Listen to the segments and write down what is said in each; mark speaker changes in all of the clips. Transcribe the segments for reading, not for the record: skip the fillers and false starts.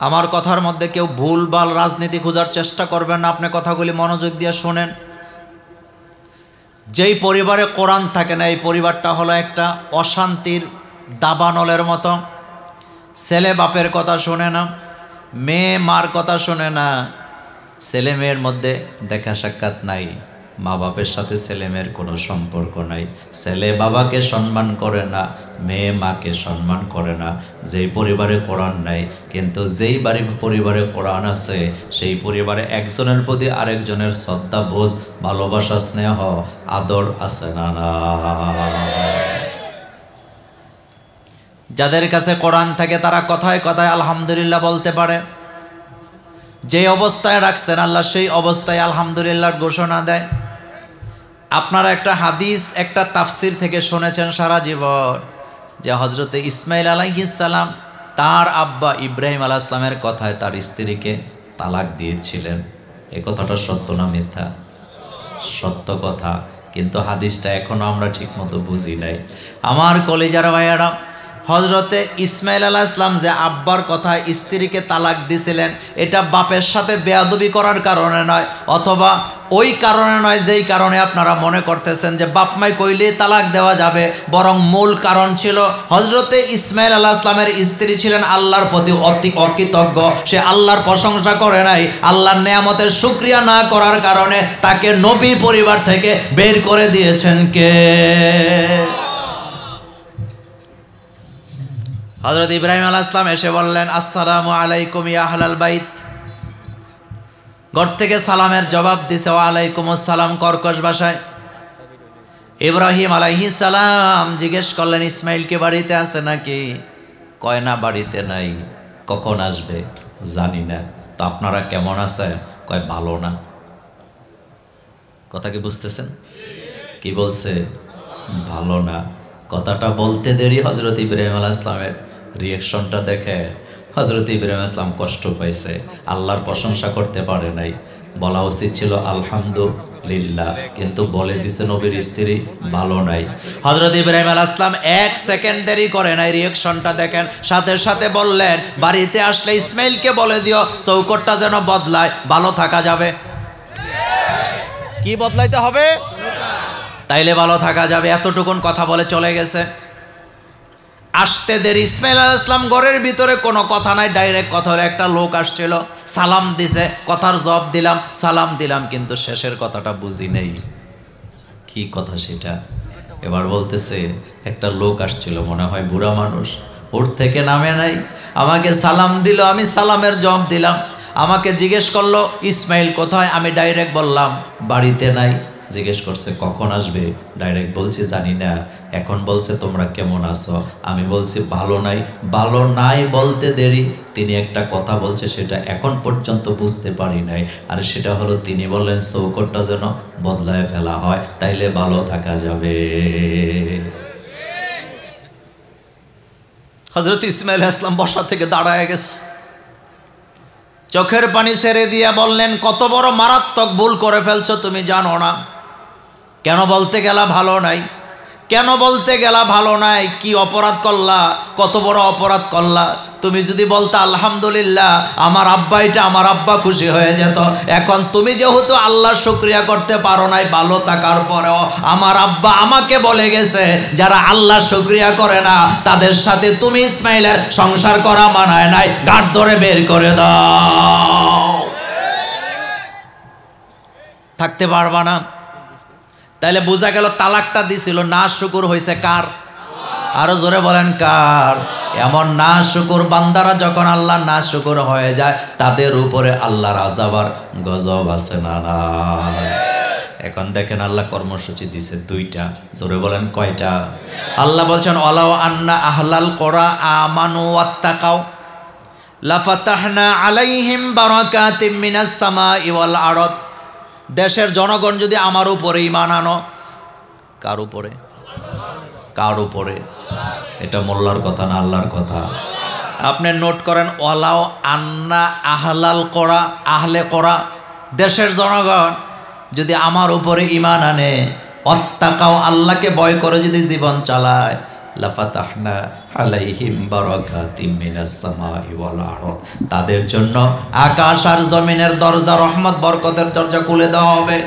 Speaker 1: আমার কথার মধ্যে কেউ ভুলভাল রাজনীতি খোঁজার চেষ্টা করবেন না, আপনি কথাগুলি মনোযোগ দিয়ে শোনেন। যেই পরিবারে কোরআন থাকে না, এই পরিবারটা হলো একটা অশান্তির দাবানলের মতো। ছেলে বাপের কথা শোনে না, মেয়ে মার কথা শোনে না, ছেলে মেয়ের মধ্যে দেখা সাক্ষাৎ নাই, মা বাপের সাথে ছেলে মেয়ের কোনো সম্পর্ক নাই, ছেলে বাবাকে সম্মান করে না, মেয়ে মাকে সম্মান করে না। যেই পরিবারে কোরআন নাই, কিন্তু যেই পরিবারে কোরআন আছে, সেই পরিবারে একজনের প্রতি আরেকজনের শ্রদ্ধা বোঝ, ভালোবাসা, স্নেহ, আদর আছে না? না। যাদের কাছে কোরআন থাকে তারা কথায় কথায় আলহামদুলিল্লাহ বলতে পারে। যে অবস্থায় রাখছেন আল্লাহ সেই অবস্থায় আলহামদুলিল্লাহর ঘোষণা দেয়। আপনারা একটা হাদিস, একটা তাফসির থেকে শুনেছেন সারা জীবন যে হযরতে ইসমাইল আলাইহিস সালাম তার আব্বা ইব্রাহিম আলাইহিস সালামের কথায় তার স্ত্রীকে তালাক দিয়েছিলেন। এ কথাটা সত্য না মিথ্যা? সত্য কথা, কিন্তু হাদিসটা এখনো আমরা ঠিকমতো বুঝি নাই। আমার কলিজার ভাইয়ারা, হযরতে ইসমাইল আলাইহিস সালাম যে আব্বার কথায় স্ত্রীকে তালাক দিছিলেন, এটা বাপের সাথে বেয়াদবি করার কারণে নয়, অথবা ওই কারণে নয় যেই কারণে আপনারা মনে করতেছেন যে বাপমাই কইলে তালাক দেওয়া যাবে, বরং মূল কারণ ছিল হযরতে ইসমাইল আলাইহিস সালামের স্ত্রী ছিলেন আল্লাহর প্রতি অতি অকৃতজ্ঞ। সে আল্লাহর প্রশংসা করে নাই, আল্লাহর নেয়ামতের শুকরিয়া না করার কারণে তাকে নবী পরিবার থেকে বের করে দিয়েছেন কে? হযরত ইব্রাহিম আলাইহিস সালাম এসে বললেন, আসসালামু আলাইকুম ইয়া আহলাল বাইত। ঘর থেকে সালামের জবাব দিছে ওয়া আলাইকুমুস সালাম কর্কশ ভাষায়। ইব্রাহিম আলাইহিস সালাম জিজ্ঞেস করলেন, ইসমাইল কি বাড়িতে আছে নাকি? কয় না, বাড়িতে নাই। কখন আসবে? জানি না। তো আপনারা কেমন আছেন? কয় ভালো না। কথা কি বুঝতেছেন? কি বলছে? ভালো না। কথাটা বলতে দেরি হযরত ইব্রাহিম আলাইহিস সালামের রিঅ্যাকশনটা দেখে হযরত ইব্রাহিম আলাইহিস সালাম কষ্ট পাইছে, আল্লাহর প্রশংসা করতে পারে নাই। বলা উচিত ছিল আলহামদুলিল্লাহ, কিন্তু বলে দিছে নবীর স্ত্রী ভালো নাই। হযরত ইব্রাহিম আলাইহিস সালাম 1 সেকেন্ড দেরি করে নাই, রিঅ্যাকশনটা দেখেন, সাথে সাথে বললেন, বাড়িতে আসলে ইসমাইলকে বলে দিও চৌকটটা যেন বদলায়, ভালো থাকা যাবে। কি বদলাইতে হবে? তাইলে ভালো থাকা যাবে। এতটুকুন কথা বলে চলে গেছে। আসতে দেরি। ইসমাইল আলাইহিস সালাম ঘরের ভিতরে কোনো কথা নাই, ডাইরেক্ট কথা হলো, একটা লোক আসছিল, সালাম দিছে, কথার জবাব দিলাম, সালাম দিলাম, কিন্তু শেষের কথাটা বুঝি নেই। কি কথা সেটা? এবার বলতেছে, একটা লোক আসছিল, মনে হয় বুড়া মানুষ, ওর থেকে নামে নাই, আমাকে সালাম দিল, আমি সালামের জবাব দিলাম, আমাকে জিজ্ঞেস করলো ইসমাইল কোথায়, আমি ডাইরেক্ট বললাম বাড়িতে নাই। জিজ্ঞেস করছে কখন আসবে, ডাইরেক্ট বলছি জানি না। এখন বলছে তোমরা কেমন আছো, আমি বলছি ভালো নাই। ভালো নাই বলতে দেরি, তিনি একটা কথা বলছে সেটা এখন পর্যন্ত বুঝতে পারি নাই, আর সেটা হলো তিনি বললেন চৌকটটা যেন বদলায় ফেলা হয়, তাইলে ভালো থাকা যাবে। হযরত ইসমাইল আলাইহিস সালাম বসা থেকে দাঁড়ায় গেছে, চোখের পানি ছেড়ে দিয়ে বললেন, কত বড় মারাত্মক ভুল করে ফেলছো তুমি জানো না? কেন বলতে গেলা ভালো নাই? কেন বলতে গেলা ভালো নাই? কি অপরাধ করলা? কত বড় অপরাধ করলা? তুমি যদি বলতে আলহামদুলিল্লাহ, আমার আব্বা খুশি হয়ে যেত। এখন তুমি যেহেতু আল্লাহর শুকরিয়া করতে পারো নাই, ভালো থাকার পরেও আমার আব্বা আমাকে বলে গেছে যারা আল্লাহর শুকরিয়া করে না তাদের সাথে তুমি ইসমাইলের সংসার করা মানায় নাই, গাঁট ধরে বের করে দাও, থাকতে পারবা না। তাইলে বোঝা গেল তালাকটা দিছিল, না শুকুর হয়েছে কার? আরো জোরে বলেন কার? এমন না শুকুর বান্দারা যখন আল্লাহ না শুকুর হয়ে যায়, তাদের উপরে আল্লাহর আযাব আর গজব আছে না? না। এখন দেখেন আল্লাহ কর্মসূচি দিছে 2টা। জোরে বলেন কয়টা? আল্লাহ বলছেন, ওয়ালাউ আন্না আহলাল কুরা আমানু ওয়াত্তাকাও লাফাতাহনা আলাইহিম বারাকাতিম মিনাস সামাই ওয়াল আরদ। দেশের জনগণ যদি আমার উপরে ঈমান আনো, কার উপরে? কার উপরে? এটা মোল্লার কথা না, আল্লাহর কথা। আপনি নোট করেন, ওয়ালাউ আন্না আহলাল কোরা, আহলে কোরা, দেশের জনগণ যদি আমার উপরে ঈমান আনে, অত্তাকাও, আল্লাহকে ভয় করে যদি জীবন চালায়, লাফাতাহনা আলাইহিম বারাকাতিম মিনাস সামাই ওয়াল আরদ। তাদের জন্য আকাশ আর জমিনের দরজা, রহমত বরকতের দরজা খুলে দেওয়া হবে।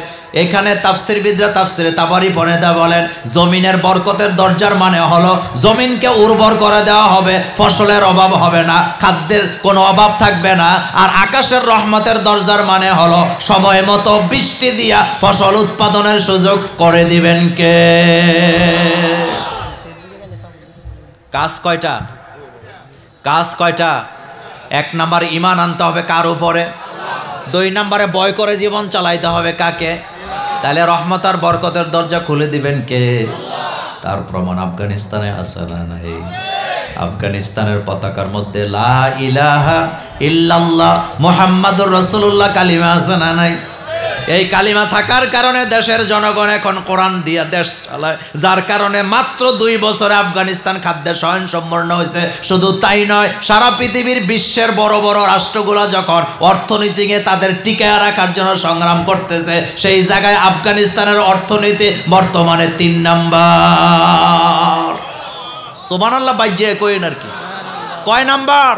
Speaker 1: এখানে তাফসীরবিদরা তাফসীরে তাবারি পড়েদা বলেন, জমিনের বরকতের দরজার মানে হলো জমিনকে উর্বর করে দেওয়া হবে, ফসলের অভাব হবে না, খাদ্যের কোনো অভাব থাকবে না। আর আকাশের রহমতের দরজার মানে হলো সময় মতো বৃষ্টি দিয়া ফসল উৎপাদনের সুযোগ করে দিবেন কে? কাজ কয়টা? কাজ কয়টা? 1 নাম্বার ঈমান আনতে হবে কার উপরে? 2 নম্বরে ভয় করে জীবন চালাইতে হবে কাকে? তাহলে রহমত আর বরকতের দরজা খুলে দিবেন কে? তার প্রমাণ আফগানিস্তানে আছে না নাই? আফগানিস্তানের পতাকার মধ্যে লা ইলাহা ইল্লাল্লাহ মুহাম্মাদুর রাসূলুল্লাহ কালিমা আছে না নাই? এই কালিমা থাকার কারণে দেশের জনগণ এখন কোরআন দিয়া দেশ চালায়, যার কারণে মাত্র 2 বছরে আফগানিস্তান খাদ্যে স্বয়ংসম্পূর্ণ হয়েছে। শুধু তাই নয়, সারা পৃথিবীর বিশ্বের বড় বড় রাষ্ট্রগুলো যখন অর্থনীতিকে তাদের টিকায় রাখার জন্য সংগ্রাম করতেছে, সেই জায়গায় আফগানিস্তানের অর্থনীতি বর্তমানে 3 নাম্বার। সুবহানাল্লাহ বাইজে কইন আর কি, কয় নাম্বার?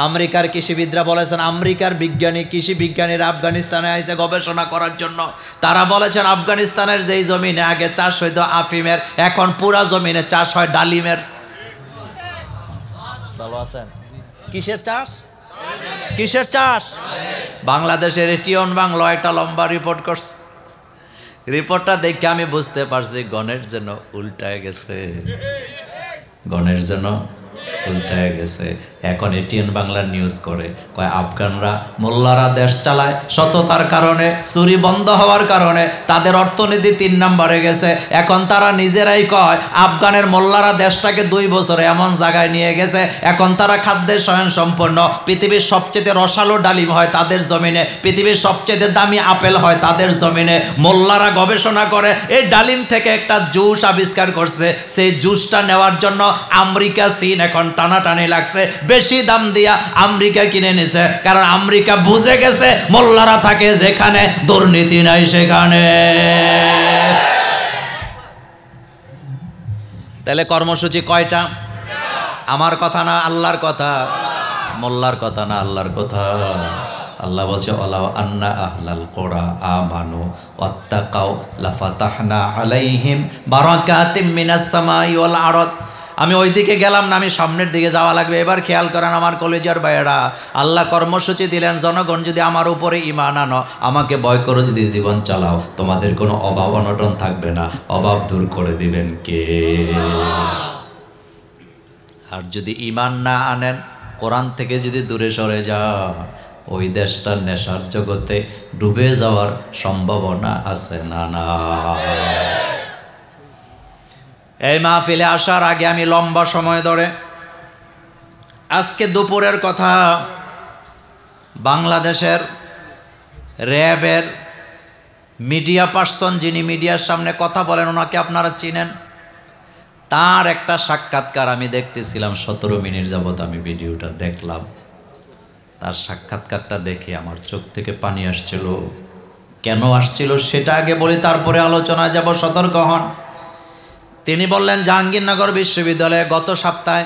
Speaker 1: আমেরিকার কৃষিবিদরা বলেছেন, আমেরিকার বিজ্ঞানী কৃষি বিজ্ঞানীরা আফগানিস্তানে আইসে গবেষণা করার জন্য। তারা বলেছেন আফগানিস্তানের যেই জমিনে আগে চাষ হইতো আফিমের, এখন পুরা জমিনে চাষ হয় ডালিমের। ভালো আছেন? কিসের চাষ? কিসের চাষ? বাংলাদেশের টিয়ন বাংলা একটা লম্বা রিপোর্ট করছে। রিপোর্টটা দেখে আমি বুঝতে পারছি গণের যেন উল্টায় গেছে, গণের যেন উল্টায় গেছে। এখন এটিএন বাংলার নিউজ করে, কয় আফগানরা মোল্লারা দেশ চালায়, সততার কারণে, চুরি বন্ধ হওয়ার কারণে তাদের অর্থনীতি 3 নম্বরে গেছে। এখন তারা নিজেরাই কয় আফগানের মোল্লারা দেশটাকে 2 বছরে এমন জায়গায় নিয়ে গেছে, এখন তারা খাদ্যের স্বয়ংসম্পূর্ণ। পৃথিবীর সবচেয়ে রসালো ডালিম হয় তাদের জমিনে, পৃথিবীর সবচেয়ে দামি আপেল হয় তাদের জমিনে। মোল্লারা গবেষণা করে এই ডালিম থেকে একটা জুস আবিষ্কার করছে, সেই জুসটা নেওয়ার জন্য আমেরিকা, চীন এখন টানাটানি লাগছে, বেশি দাম দিয়া আমেরিকা কিনে নিছে, কারণ আমেরিকা বুঝে গেছে মোল্লারা থাকে যেখানে দুর্নীতি নাই সেখানে। তাহলে কর্মসূচি কয়টা? আমার কথা না আল্লাহর কথা? মোল্লার কথা না আল্লাহর কথা? আল্লাহ বলছে ওয়ালাউ আন্না আহলাল কুরা আমানু ওয়াত্তাকাউ লাফাতাহনা আলাইহিম বারাকাতিম মিনাস সামাই ওয়াল আরদ। আমি ওই দিকে গেলাম না, আমি সামনের দিকে যাওয়া লাগবে। এবার খেয়াল করেন আমার কলেজের ভাইয়েরা, আল্লাহ কর্মসূচি দিলেন, জনগণ যদি আমার উপরে ঈমান আনো, আমাকে ভয় করে যদি জীবন চালাও, তোমাদের কোনো অভাব অনটন থাকবে না, অভাব দূর করে দিবেন কে? আর যদি ঈমান না আনেন, কোরআন থেকে যদি দূরে সরে যান, ওই দেশটার নেশার জগতে ডুবে যাওয়ার সম্ভাবনা আছে না? না। এই মাহফিলে আসার আগে আমি লম্বা সময় ধরে, আজকে দুপুরের কথা, বাংলাদেশের র্যাবের মিডিয়া পার্সন, যিনি মিডিয়ার সামনে কথা বলেন, ওনাকে আপনারা চিনেন, তার একটা সাক্ষাৎকার আমি দেখতেছিলাম 17 মিনিট যাবত আমি ভিডিওটা দেখলাম। তার সাক্ষাৎকারটা দেখে আমার চোখ থেকে পানি আসছিল। কেন আসছিল সেটা আগে বলি, তারপরে আলোচনায় যাব। সতর্ক হন। তিনি বললেন, জাহাঙ্গীরনগর বিশ্ববিদ্যালয়ে গত সপ্তাহে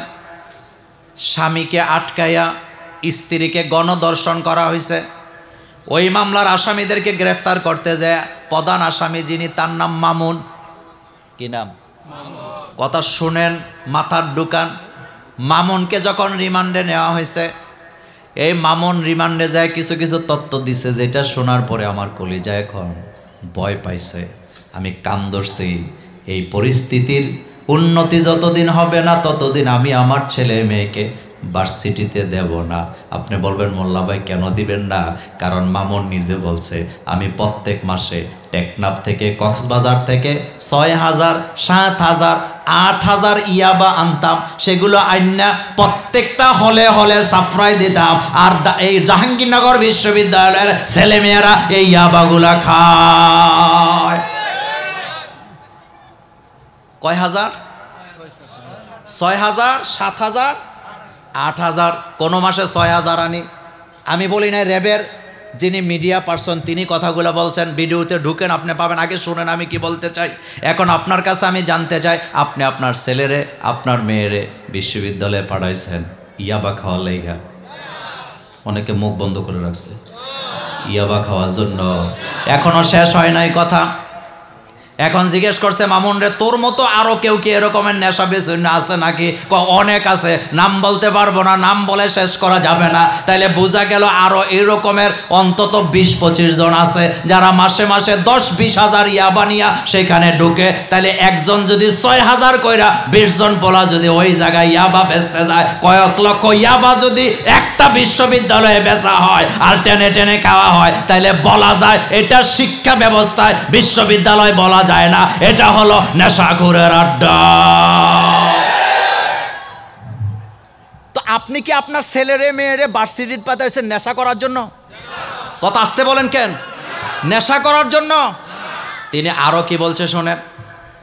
Speaker 1: স্বামীকে আটকাইয়া স্ত্রীকে গণধর্ষণ করা হয়েছে। ওই মামলার আসামিদেরকে গ্রেফতার করতে যায় প্রধান আসামি যিনি, তার নাম মামুন। কি নাম? কথা শুনেন, মাথার ঢুকান। মামুনকে যখন রিমান্ডে নেওয়া হয়েছে, এই মামুন রিমান্ডে যায় কিছু কিছু তথ্য দিছে, যেটা শোনার পরে আমার কলিজা এখন ভয় পাইছে। আমি কান ধরছি, এই পরিস্থিতির উন্নতি যতদিন হবে না ততদিন আমি আমার ছেলে মেয়েকে ভার্সিটিতে দেব না। আপনি বলবেন মোল্লা ভাই কেন দিবেন না? কারণ মামুন নিজে বলছে, আমি প্রত্যেক মাসে টেকনাফ থেকে, কক্সবাজার থেকে 6,000, 7,000, 8,000 ইয়াবা আনতাম, সেগুলো আইনা প্রত্যেকটা হলে হলে সাফরাই দিতাম, আর এই জাহাঙ্গীরনগর বিশ্ববিদ্যালয়ের ছেলেমেয়েরা এই ইয়াবাগুলা খায়। কয় হাজার? 6,000, 7,000, 8,000, কোনো মাসে 6,000 আনি। আমি বলি না র্যাবের যিনি মিডিয়া পার্সন তিনি কথাগুলো বলছেন, ভিডিওতে ঢুকেন, আপনি পাবেন। আগে শুনেন আমি কি বলতে চাই। এখন আপনার কাছে আমি জানতে চাই, আপনি আপনার ছেলেরে আপনার মেয়েরে বিশ্ববিদ্যালয়ে পাঠাইছেন ইয়াবা খাওয়ার লাইগা? অনেকে মুখ বন্ধ করে রাখছে ইয়াবা খাওয়ার জন্য। এখনো শেষ হয় নাই কথা। এখন জিজ্ঞেস করছে মামুন রে, তোর মতো আরো কেউ কি এরকমের নেশা বেশি আছে নাকি? অনেক আছে, নাম বলতে পারবো না, নাম বলে শেষ করা যাবে না। তাইলে বোঝা গেল আরো এরকমের অন্তত 20-25 জন আছে যারা মাসে মাসে 10-20 হাজার ইয়াবা নিয়া সেখানে ঢুকে। তাইলে একজন যদি 6,000 কইরা 20 জন পোলা যদি ওই জায়গায় ইয়াবা বেচতে যায়, কয়েক লক্ষ ইয়াবা যদি একটা বিশ্ববিদ্যালয়ে বেচা হয় আর টেনে টেনে খাওয়া হয়, তাইলে বলা যায় এটা শিক্ষা ব্যবস্থায় বিশ্ববিদ্যালয় বলা যায় না, এটা হলো নেশাখোরের আড্ডা। তো আপনি কি আপনার ছেলেরে মেয়েরে ভার্সিটির পাঠাইছেন নেশা করার জন্য? কথা আসতে বলেন কেন? নেশা করার জন্য। তিনি আরো কি বলছে শোনেন।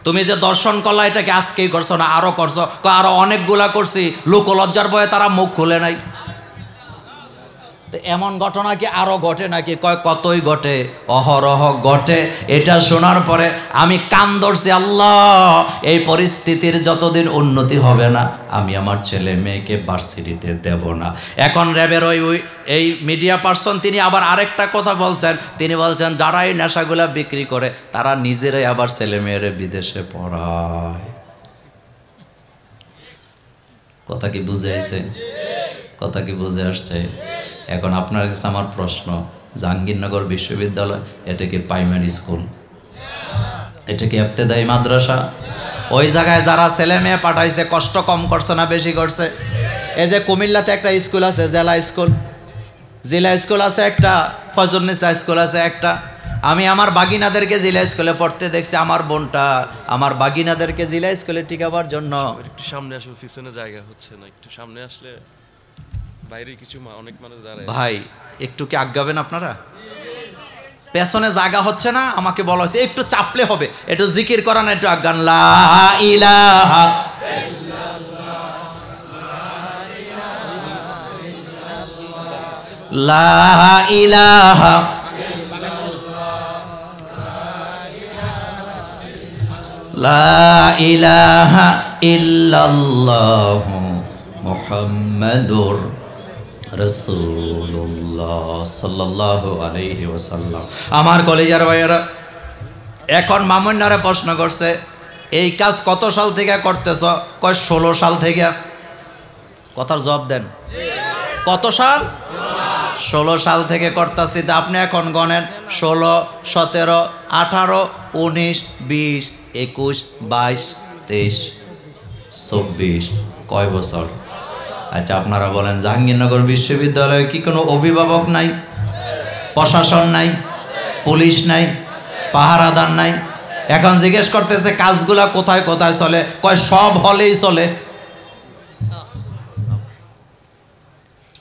Speaker 1: তুমি যে দর্শন করলা এটাকে আজকেই করছো না, আরো করছো? আরো অনেকগুলা করছি, লোকলজ্জার ভয়ে তারা মুখ খুলে নাই। এমন ঘটনা কি আরো ঘটে নাকি? কতই ঘটে, অহরহ ঘটে। এটা শোনার পরে আমি কান ধরছি, আল্লাহ এই পরিস্থিতির যতদিন উন্নতি হবে না আমি আমার ছেলে মেয়েকে ভার্সিটিতে দেব না। এখন র্যাবের এই মিডিয়া পার্সন তিনি আবার আরেকটা কথা বলছেন। তিনি বলছেন যারা এই নেশাগুলা বিক্রি করে তারা নিজেরাই আবার ছেলে মেয়েরে বিদেশে পড়ায়। কথা কি বুঝে আসছে? কথা কি বুঝে আসছে? এখন আপনার কাছে আমার প্রশ্ন, জাহাঙ্গীরনগর বিশ্ববিদ্যালয় এটা কি প্রাইমারি স্কুল? এটা কি ইবতেদায়ী মাদ্রাসা? ওই জায়গায় যারা ছেলে মেয়ে পাঠাইছে কষ্ট কম করছে না বেশি করছে? এই যে কুমিল্লাতে একটা স্কুল আছে, জেলা স্কুল, জেলা স্কুল আছে একটা, ফজলুন্নেসা স্কুল আছে একটা। আমি আমার বাগিনাদেরকে জেলা স্কুলে পড়তে দেখছি, আমার বোনটা আমার বাগিনাদেরকে জেলা স্কুলে টিকাবার জন্য।
Speaker 2: একটু সামনে আসলে পিছনে জায়গা হচ্ছে না, একটু সামনে আসলে বাইরে কিছু অনেক মানুষ দাঁড়ায়।
Speaker 1: ভাই একটু কি আগাবেন আপনারা? পেছনে জায়গা হচ্ছে না, আমাকে বলা হয়েছে একটু চাপলে হবে, একটু জিকির করা না, একটু আগান। লা ইলাহা লা ইলাহা লা ইলাহা ইল্লাল্লাহু মুহাম্মাদুর রাসূলুল্লাহ সাল্লাল্লাহু আলাইহি ওয়াসাল্লাম। আমার কলেজের ভাইয়েরা, এখন মামুন্নারে প্রশ্ন করছে এই কাজ কত সাল থেকে করতেছ? কয় 16 সাল থেকে। কথার জবাব দেন, কত সাল? 16 সাল থেকে করতেছি। তা আপনি এখন গণেন, 16, 17, 18, 19, 20, 21, 22, 23, 24, কয় বছর? আচ্ছা আপনারা বলেন, জাহাঙ্গীরনগর বিশ্ববিদ্যালয়ে কি কোনো অভিভাবক নাই, প্রশাসন নাই, পুলিশ নাই, পাহারাদার নাই? এখন জিজ্ঞেস করতেছে কাজগুলা কোথায় কোথায় চলে? কয় সব হলেই চলে।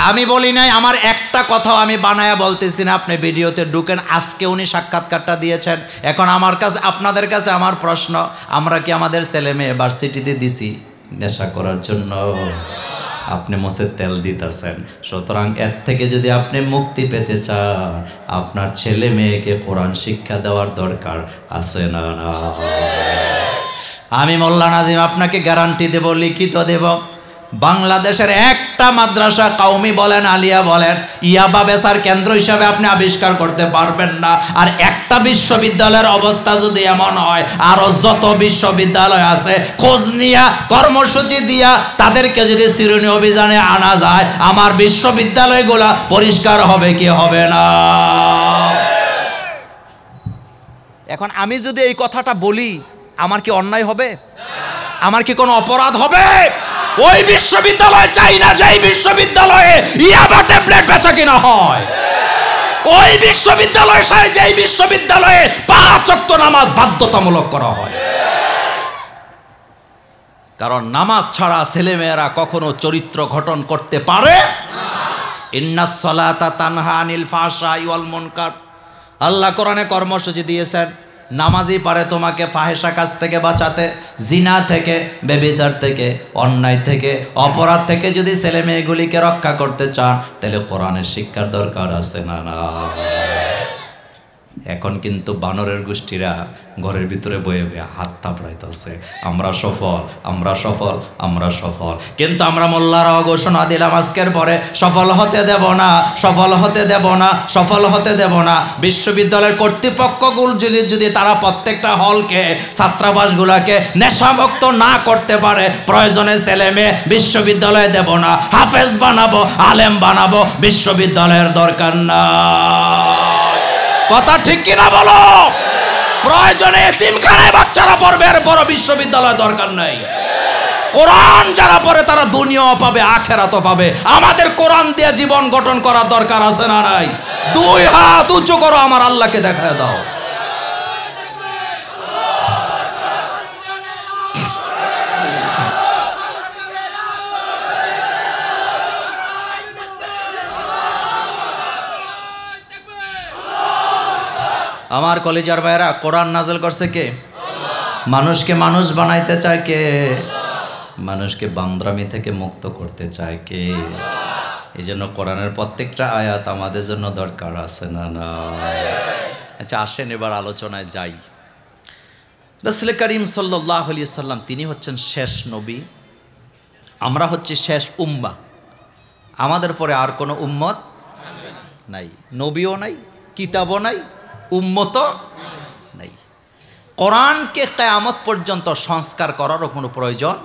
Speaker 1: আমি বলি নাই, আমার একটা কথাও আমি বানায়া বলতেছি না, আপনি ভিডিওতে ঢুকেন। আজকে উনি সাক্ষাৎকারটা দিয়েছেন। এখন আমার কাছে, আপনাদের কাছে আমার প্রশ্ন, আমরা কি আমাদের ছেলে মেয়ে ভার্সিটিতে দিছি নেশা করার জন্য? আপনি মোষের তেল দিতেছেন। সুতরাং এর থেকে যদি আপনি মুক্তি পেতে চান, আপনার ছেলে মেয়েকে কোরআন শিক্ষা দেওয়ার দরকার আছে না? না, আমি মোল্লা নাজিম আপনাকে গ্যারান্টি দেব, লিখিত দেব, বাংলাদেশের একটা মাদ্রাসা, কওমি বলেন আলিয়া বলেন, ইয়াবা বেচার কেন্দ্র হিসাবে আপনি আবিষ্কার করতে পারবেন না। আর একটা বিশ্ববিদ্যালয়ের অবস্থা যদি এমন হয়, আরো যত বিশ্ববিদ্যালয় আছে খোঁজ নিয়া কর্মসূচি দিয়া তাদেরকে যদি চিরুনি অভিযানে আনা যায়, আমার বিশ্ববিদ্যালয়গুলা পরিষ্কার হবে কি হবে না? এখন আমি যদি এই কথাটা বলি, আমার কি অন্যায় হবে? আমার কি কোনো অপরাধ হবে? ওই বিশ্ববিদ্যালয় চাই না যেই বিশ্ববিদ্যালয়ে ইয়াবা ট্যাবলেট বেচা কিনা হয়। ওই বিশ্ববিদ্যালয় চাই যেই বিশ্ববিদ্যালয়ে 5 ওয়াক্ত নামাজ বাধ্যতামূলক করা হয়। কারণ নামাজ ছাড়া ছেলেমেয়েরা কখনো চরিত্র গঠন করতে পারে না। ইন্নাস সালাতা তানহা আনিল ফাহশাই ওয়াল মুনকার। আল্লাহ কোরআনে কর্মসূচি দিয়েছেন, নামাজই পারে তোমাকে ফাহেসা কাজ থেকে বাঁচাতে, জিনা থেকে, ব্যভিচার থেকে, অন্যায় থেকে, অপরাধ থেকে যদি ছেলে মেয়েগুলিকে রক্ষা করতে চান তাহলে কোরআনের শিক্ষার দরকার আছে না? না। এখন কিন্তু বানরের গোষ্ঠীরা ঘরের ভিতরে বয়ে বয়ে হাত থাপড়াইতেছে, আমরা সফল, আমরা সফল, আমরা সফল। কিন্তু আমরা মোল্লারাও ঘোষণা দিলাম আজকের পরে সফল হতে দেব না, সফল হতে দেব না, সফল হতে দেব না। বিশ্ববিদ্যালয়ের কর্তৃপক্ষগুলো যদি তারা প্রত্যেকটা হলকে, ছাত্রাবাসগুলোকে নেশামুক্ত না করতে পারে, প্রয়োজনে ছেলে মেয়ে বিশ্ববিদ্যালয়ে দেব না, হাফেজ বানাবো, আলেম বানাবো, বিশ্ববিদ্যালয়ের দরকার না। কথা ঠিক কিনা বলো? প্রয়োজনে এতিমখানায় বাচ্চারা পড়বে, এর বড় বিশ্ববিদ্যালয় দরকার নাই। কোরআন যারা পড়ে তারা দুনিয়াও পাবে, আখেরাতও পাবে। আমাদের কোরআন দিয়ে জীবন গঠন করার দরকার আছে না নাই? দুই হাত উঁচু করো, আমার আল্লাহকে দেখায় দাও। আমার কলেজার ভাইরা, কোরআন নাযিল করছে কে? মানুষকে মানুষ বানাইতে চায় কে? মানুষকে বান্দ্রামি থেকে মুক্ত করতে চায় কে? এই জন্য কোরআনের প্রত্যেকটা আয়াত আমাদের জন্য দরকার আছে না? না। আচ্ছা, আসেন এবার আলোচনায় যাই। রাসূল করিম সাল্লাল্লাহু আলাইহি সাল্লাম তিনি হচ্ছেন শেষ নবী, আমরা হচ্ছি শেষ উম্মাহ। আমাদের পরে আর কোনো উম্মত নাই, নবীও নাই, কিতাবও নাই, উম্মতও নাই। কোরআনকে কিয়ামত পর্যন্ত সংস্কার করারও কোনো প্রয়োজন।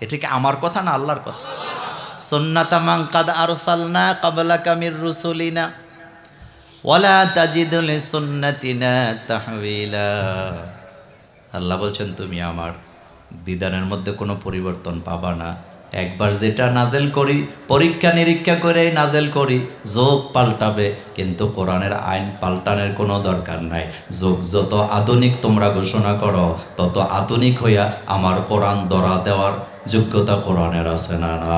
Speaker 1: এটা কি আমার কথা না আল্লাহর কথা? সুন্নাতা মান কাদ আরসালনা ক্বাবলাকা মির রুসুলিনা ওয়ালা তাজিদু লিসুন্নাতিনা তাহওয়িলা। আল্লাহ বলছেন তুমি আমার বিধানের মধ্যে কোনো পরিবর্তন পাবা না। একবার যেটা নাজেল করি, পরীক্ষা নিরীক্ষা করে নাজেল করি, যোগ পাল্টাবে, কিন্তু কোরআনের আইন পাল্টানোর কোনো দরকার নাই। যোগ যত আধুনিক তোমরা ঘোষণা করো, তত আধুনিক হইয়া আমার কোরআন ধরা দেওয়ার যোগ্যতা কোরআনের আছে না? না।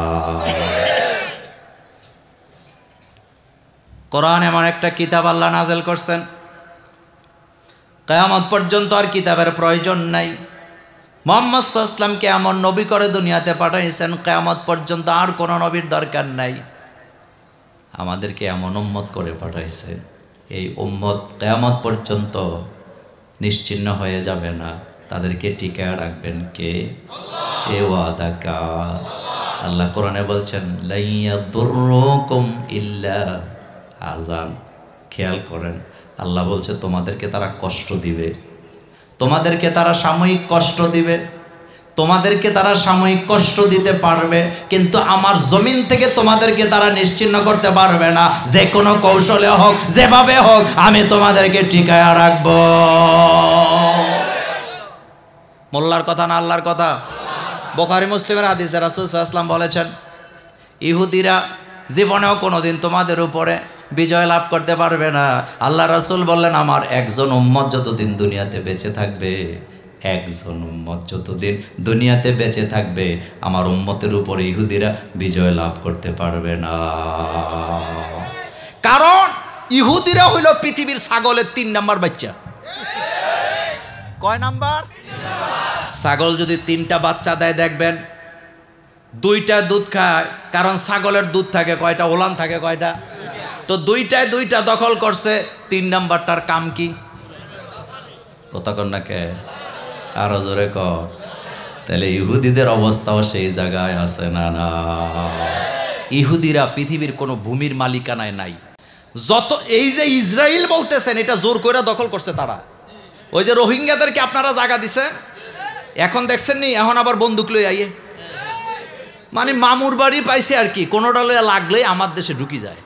Speaker 1: কোরআন এমন একটা কিতাব আল্লাহ নাজেল করছেন, কিয়ামত পর্যন্ত আর কিতাবের প্রয়োজন নাই। মুহাম্মদ সাল্লাল্লাহু আলাইহি ওয়াসাল্লামকে এমন নবী করে দুনিয়াতে পাঠাইছেন, কিয়ামত পর্যন্ত আর কোনো নবীর দরকার নাই। আমাদেরকে এমন উম্মত করে পাঠাইছে, এই উম্মত কিয়ামত পর্যন্ত নিশ্চিহ্ন হয়ে যাবে না। তাদেরকে টিকায় রাখবেন কে? আল্লাহ। এ ওয়াদা কার? আল্লাহ কোরআনে বলছেন লা ইয়াদুররুকুম ইল্লা আযান। খেয়াল করেন, আল্লাহ বলছে তোমাদেরকে তারা কষ্ট দিবে, তোমাদেরকে তারা সাময়িক কষ্ট দিবে, তোমাদেরকে তারা সাময়িক কষ্ট দিতে পারবে, কিন্তু আমার জমিন থেকে তোমাদেরকে তারা নিশ্চিহ্ন করতে পারবে না। যে কোনো কৌশলে হোক, যেভাবে হোক, আমি তোমাদেরকে টিকায় রাখবো। মোল্লার কথা না আল্লাহর কথা? বুখারী মুসলিমের হাদিসে রাসূল সাল্লাল্লাহু আলাইহি ওয়াসাল্লাম বলেছেন, ইহুদিরা জীবনেও কোনোদিন তোমাদের উপরে বিজয় লাভ করতে পারবে না। আল্লাহ রাসূল বললেন, আমার একজন উম্মত যতদিন দুনিয়াতে বেঁচে থাকবে, একজন উম্মত যতদিন দুনিয়াতে বেঁচে থাকবে, আমার উম্মতের উপরে ইহুদিরা বিজয় লাভ করতে পারবে না। কারণ ইহুদিরা হইল পৃথিবীর ছাগলের 3 নাম্বার বাচ্চা। কয় নাম্বার? ছাগল যদি 3টা বাচ্চা দেয়, দেখবেন 2টা দুধ খায়, কারণ ছাগলের দুধ থাকে কয়টা? ওলান থাকে কয়টা? তো 2টায় 2টা দখল করছে, 3 নাম্বারটার কাম কি? কথা কন না কে? আরো জোরে কর। তাহলে ইহুদিদের অবস্থাও সেই জায়গায় আছে না? না। ইহুদিরা পৃথিবীর কোনো ভূমির মালিকানায় নাই। যত এই যে ইসরায়েল বলতেছেন, এটা জোর করে দখল করছে তারা। ওই যে রোহিঙ্গাদেরকে আপনারা জায়গা দিছে, এখন দেখছেন নি, এখন আবার বন্দুক লই আইয়ে, মানে মামুর বাড়ি পাইছে আর কি, কোনোটা লাগলেই আমার দেশে ঢুকি যায়।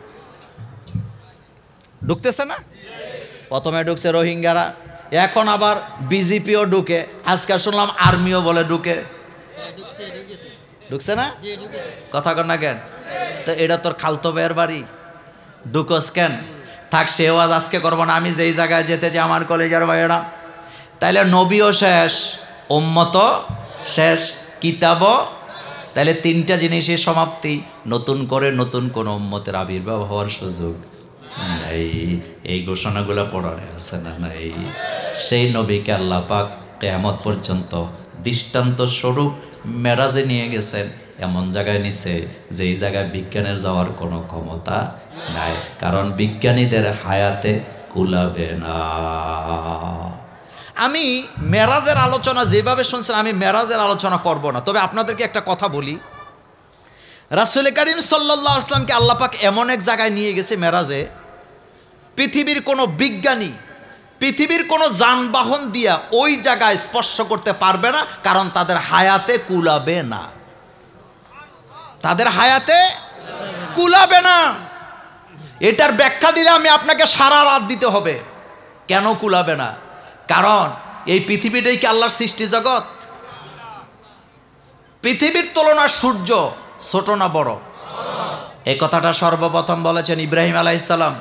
Speaker 1: ঢুকতেছে না? প্রথমে ঢুকছে রোহিঙ্গারা, এখন আবার বিজেপিও ঢুকে, আজকে শুনলাম আর্মিও বলে ঢুকে। ঢুকছে না? কথা কর না কেন? তো এটা তোর খালতো ভাইয়ের বাড়ি, ঢুকোস কেন? থাক, সে ওয়াজ আজকে করবো না। আমি যেই জায়গায় যেতে চাই আমার কলেজের ভাইয়েরা, তাইলে নবীও শেষ, উম্মতও শেষ, কিতাবও। তাইলে 3টা জিনিসের সমাপ্তি। নতুন করে নতুন কোন উম্মতের আবির্ভাব হওয়ার সুযোগ নাই। এই ঘোষণাগুলো পড়ারে আছে না? নাই। সেই নবীকে আল্লাহ পাক কিয়ামত পর্যন্ত দৃষ্টান্ত স্বরূপ মেরাজে নিয়ে গেছেন, এমন জায়গায় নিছে যেই জায়গায় বিজ্ঞানের যাওয়ার কোনো ক্ষমতা নাই, কারণ বিজ্ঞানীদের হায়াতে কুলাবে না।
Speaker 3: আমি মেরাজের আলোচনা যেভাবে শুনছেন, আমি মেরাজের আলোচনা করব না, তবে আপনাদেরকে একটা কথা বলি। রাসূল করিম সাল্লাল্লাহু আলাইহি ওয়াসাল্লামকে আল্লাহ পাক এমন এক জায়গায় নিয়ে গেছে মেরাজে, পৃথিবীর কোনো বিজ্ঞানী, পৃথিবীর কোনো যানবাহন দিয়া ওই জায়গায় স্পর্শ করতে পারবে না, কারণ তাদের হায়াতে কুলাবে না, তাদের হায়াতে কুলাবে না। এটার ব্যাখ্যা দিলে আমি আপনাকে সারা রাত দিতে হবে। কেন কুলাবে না? কারণ এই পৃথিবীটাই কি আল্লাহর সৃষ্টি জগৎ? পৃথিবীর তুলনায় সূর্য ছোট না বড়? এই কথাটা সর্বপ্রথম বলেছেন ইব্রাহিম আলাইহিস সালাম।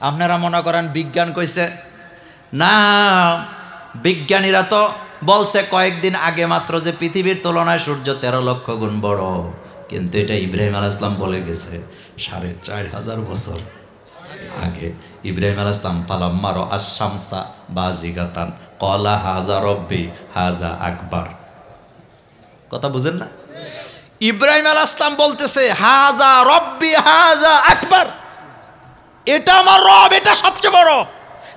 Speaker 3: আপনারা মনে করেন বিজ্ঞান কইছে না, বিজ্ঞানীরা তো বলছে কয়েকদিন আগে মাত্র যে পৃথিবীর তুলনায় সূর্য 13 লক্ষ গুণ বড়, কিন্তু এটা ইব্রাহিম আলাইহিস সালাম বলে গেছে 4500 বছর আগে। ইব্রাহিম আলাইহিস সালাম পালাম্মার আশ-শামসা বাজিগাতান ক্বালা হাযা রব্বি হাযা আকবার। কথা বুঝেন না? ইব্রাহিম আলাইহিস সালাম বলতেছে হাযা রব্বি হাযা আকবার, এটা আমার রব, এটা সবচেয়ে বড়।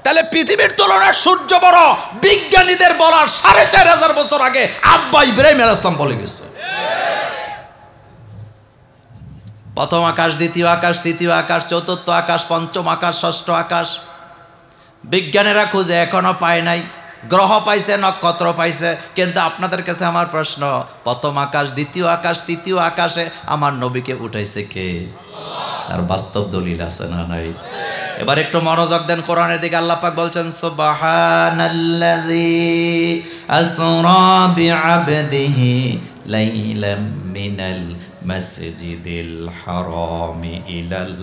Speaker 3: তাহলে পৃথিবীর তুলনায় সূর্য বড়, বিজ্ঞানীদের বলার 4500 বছর আগে আব্বা ইব্রাহিম আলাইহিস সালাম বলে গেছে। প্রথম আকাশ, দ্বিতীয় আকাশ, তৃতীয় আকাশ, চতুর্থ আকাশ, পঞ্চম আকাশ, ষষ্ঠ আকাশ, বিজ্ঞানীরা খুঁজে এখনো পায় নাই। গ্রহ পাইছে, নক্ষত্র পাইছে, কিন্তু আপনাদের কাছে আমার প্রশ্ন, প্রথম আকাশ, দ্বিতীয় আকাশ, তৃতীয় আকাশে আমার নবীকে উঠাইছে কে? তার বাস্তব দলিল আছে না নাই? এবার একটু মনোযোগ দেন কোরআনের দিকে। আল্লাহ পাক বলছেন সুবহানাল্লাযী আসরা বিআবদিহি লাইলাম মিনাল মাসজিদিল হারামি ইলাল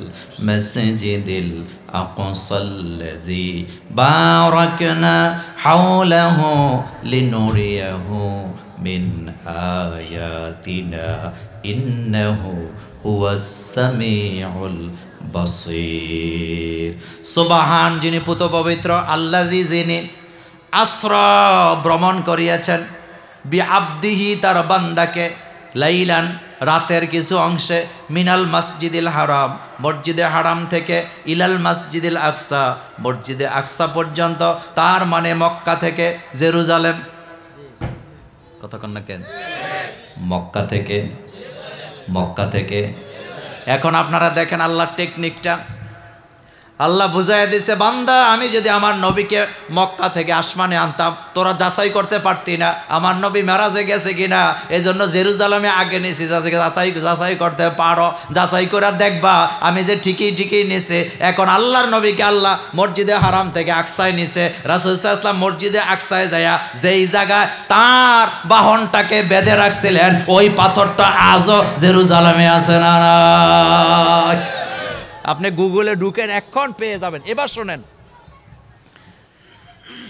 Speaker 3: মাসজিদিল আকসাল্লাযী বারাকনা হাওলাহু লিনুরিয়াহু মিন আয়াতিনা ইন্নাহু হুয়াস সামিউল বাসীর। সুবহান, যিনি পুত পবিত্র, আল্লাযী, যিনি আসরা ভ্রমণ করিয়াছেন, বিআবদিহি, তার বান্দাকে, লাইলান, রাতের কিছু অংশে, মিনাল মসজিদিল হারাম, মসজিদে হারাম থেকে, ইলাল মসজিদিল আকসা, মসজিদে আকসা পর্যন্ত, তার মানে মক্কা থেকে জেরুজালেম। কথা কন না কেন? মক্কা থেকে। এখন আপনারা দেখেন আল্লাহর টেকনিকটা। আল্লাহ বুঝাইয়া দিছে, বান্দা, আমি যদি আমার নবীকে মক্কা থেকে আসমানে আনতাম, তোরা যাচাই করতে পারতি না আমার নবী মেরাজে গেছে কিনা, এই জন্য জেরুজালেমে আগে নিছি, যাচাই করতে পারো, যাচাই করে দেখবা আমি যে ঠিকই নিছে। এখন আল্লাহর নবীকে আল্লাহ মসজিদে হারাম থেকে আকসায় নিছে। রাসূল সাল্লাল্লাহু আলাইহি ওয়াসাল্লাম মসজিদে আকসায় যায়া যেই জায়গায় তার বাহনটাকে বেঁধে রাখছিলেন, ওই পাথরটা আজও জেরুজালেমে আছে না? আপনি গুগলে ঢুকেন, এখন পেয়ে যাবেন। এবার শোনেন,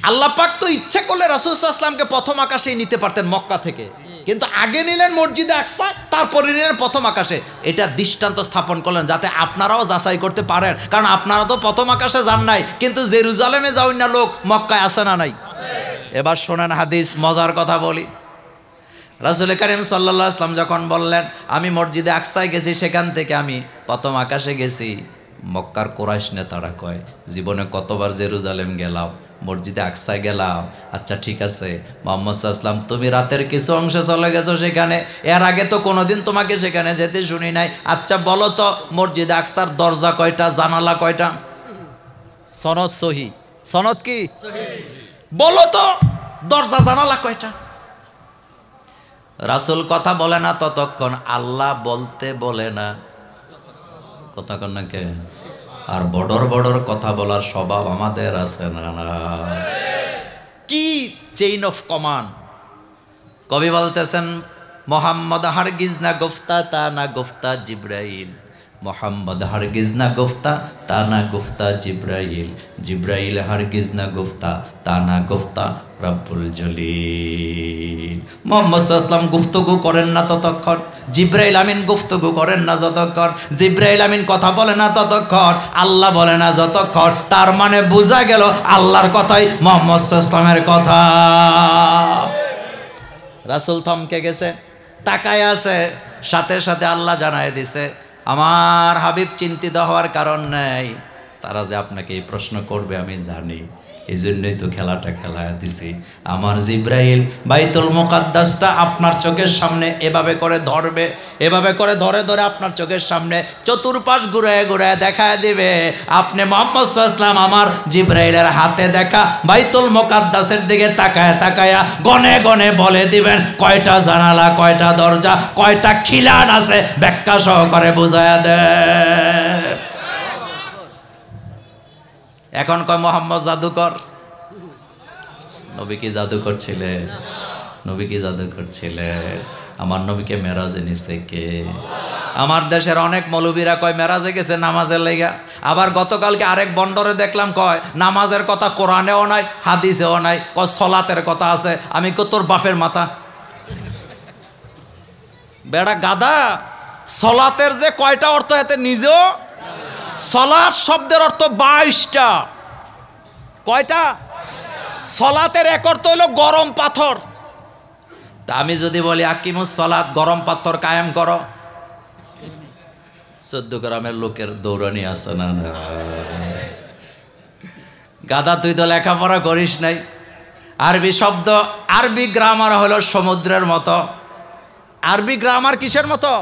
Speaker 3: আল্লাহ পাক তো ইচ্ছা করলে রাসূল সাল্লাল্লাহু আলাইহি ওয়াসাল্লামকে প্রথম আকাশেই নিতে পারতেন মক্কা থেকে, কিন্তু আগে নিলেন মসজিদে আকসা, তারপরে নিলেন প্রথম আকাশে। এটা দৃষ্টান্ত স্থাপন করলেন যাতে আপনারাও যাচাই করতে পারেন, কারণ আপনারা তো প্রথম আকাশে যান নাই, কিন্তু জেরুজালেমে যাওয়ার না লোক মক্কায় আসে না নাই? এবার শোনেন হাদিস, মজার কথা বলি। রাসূল করিম সাল্লাল্লাহু আলাইহি ওয়াসাল্লাম যখন বললেন আমি মসজিদে আকসায় গেছি, সেখান থেকে আমি প্রথম আকাশে গেছি, মক্কার কুরাইশ নেতারা কয়, জীবনে কতবার জেরুজালেম গেলাম, মসজিদে আকসায় গেলাম। আচ্ছা ঠিক আছে মুহাম্মদ সাল্লাল্লাহু আলাইহি ওয়াসাল্লাম, তুমি রাতের কিছু অংশে চলে গেছো সেখানে, এর আগে তো কোনোদিন তোমাকে সেখানে যেতে শুনি নাই। আচ্ছা বলো তো মসজিদে আকসার দরজা কয়টা, জানালা কয়টা? সনদ সহি, সনদ কি বলো তো, দরজা জানালা কয়টা? রাসূল কথা বলে না ততক্ষণ আল্লাহ বলতে বলে না। কথা কন না কে? আর বড়র কথা বলার স্বভাব আমাদের আছে না? কি চেইন অফ কমান্ড! কবি বলতেছেন, মোহাম্মদ হারগিজ না গুফতা তা না গুফতা জিব্রাইল,
Speaker 1: मोहम्मद हरगिज ना गुफ्ता ताना गुफ्ता जिब्राइल जिब्राइल हरगिज ना गुफ्ता ताना गुफ्ता रब्बुल जलील मोहम्मद साल्लाम गुफ्तगु करें ना ततक्षण जिब्राइल आमीन गुफ्तगु करें ना যতক্ষণ জিব্রাইল আমিন কথা বলে না ততক্ষণ আল্লাহ বলে না যতক্ষণ তার মানে বোঝা গেল আল্লাহর কথাই মোহাম্মদ সাল্লামের কথা রাসূল থমকে গেছে তাকায় আছে সাথে সাথে আল্লাহ জানায় দিছে আমার হাবিব চিন্তিত হওয়ার কারণ নেই তারা যে আপনাকে এই প্রশ্ন করবে আমি জানি এই জন্যই তো খেলাটা খেলায় দিছি আমার জিব্রাইল বাইতুল মুকাদ্দাসটা আপনার চোখের সামনে এভাবে করে ধরবে এভাবে করে ধরে ধরে আপনার চোখের সামনে চতুর্পাশ ঘুরায় ঘুরায় দেখায় দিবে আপনি মুহাম্মদ সাল্লাল্লাহু আলাইহি ওয়াসাল্লাম আমার জিব্রাইলের হাতে দেখা বাইতুল মুকাদ্দাসের দিকে তাকায় তাকায়া গনে গনে বলে দিবেন কয়টা জানালা কয়টা দরজা কয়টা খিলান আছে ব্যাখ্যা সহকারে বুঝায়া দেন এখন কয় মোহাম্মদ জাদুকর নবী কি জাদুকর ছিলেন নবী কি জাদুকর ছিলেন আমার নবীকে মেরাজে নিছে কে আমার দেশের অনেক মৌলবীরা কয় মেরাজে গেছে নামাজের লাগা আবার গতকালকে আরেক বন্দরে দেখলাম কয় নামাজের কথা কোরআনেও নাই হাদিসেও নাই কয় সালাতের কথা আছে আমি কই তোর বাপের মাথা বেড়া গাদা সালাতের যে কয়টা অর্থ এতে নিজেও সলাত শব্দের অর্থ 22টা কয়টা সলাতের এক অর্থ হলো গরম পাথর তা আমি যদি বলি আকিমুস সলাত গরম পাথর কায়েম করো 14 গ্রামের লোকের দৌড়ানি আছে না গাদা তুই তো লেখাপড়া করিস নাই আরবি শব্দ আরবি গ্রামার হলো সমুদ্রের মতো আরবি গ্রামার কিসের মতো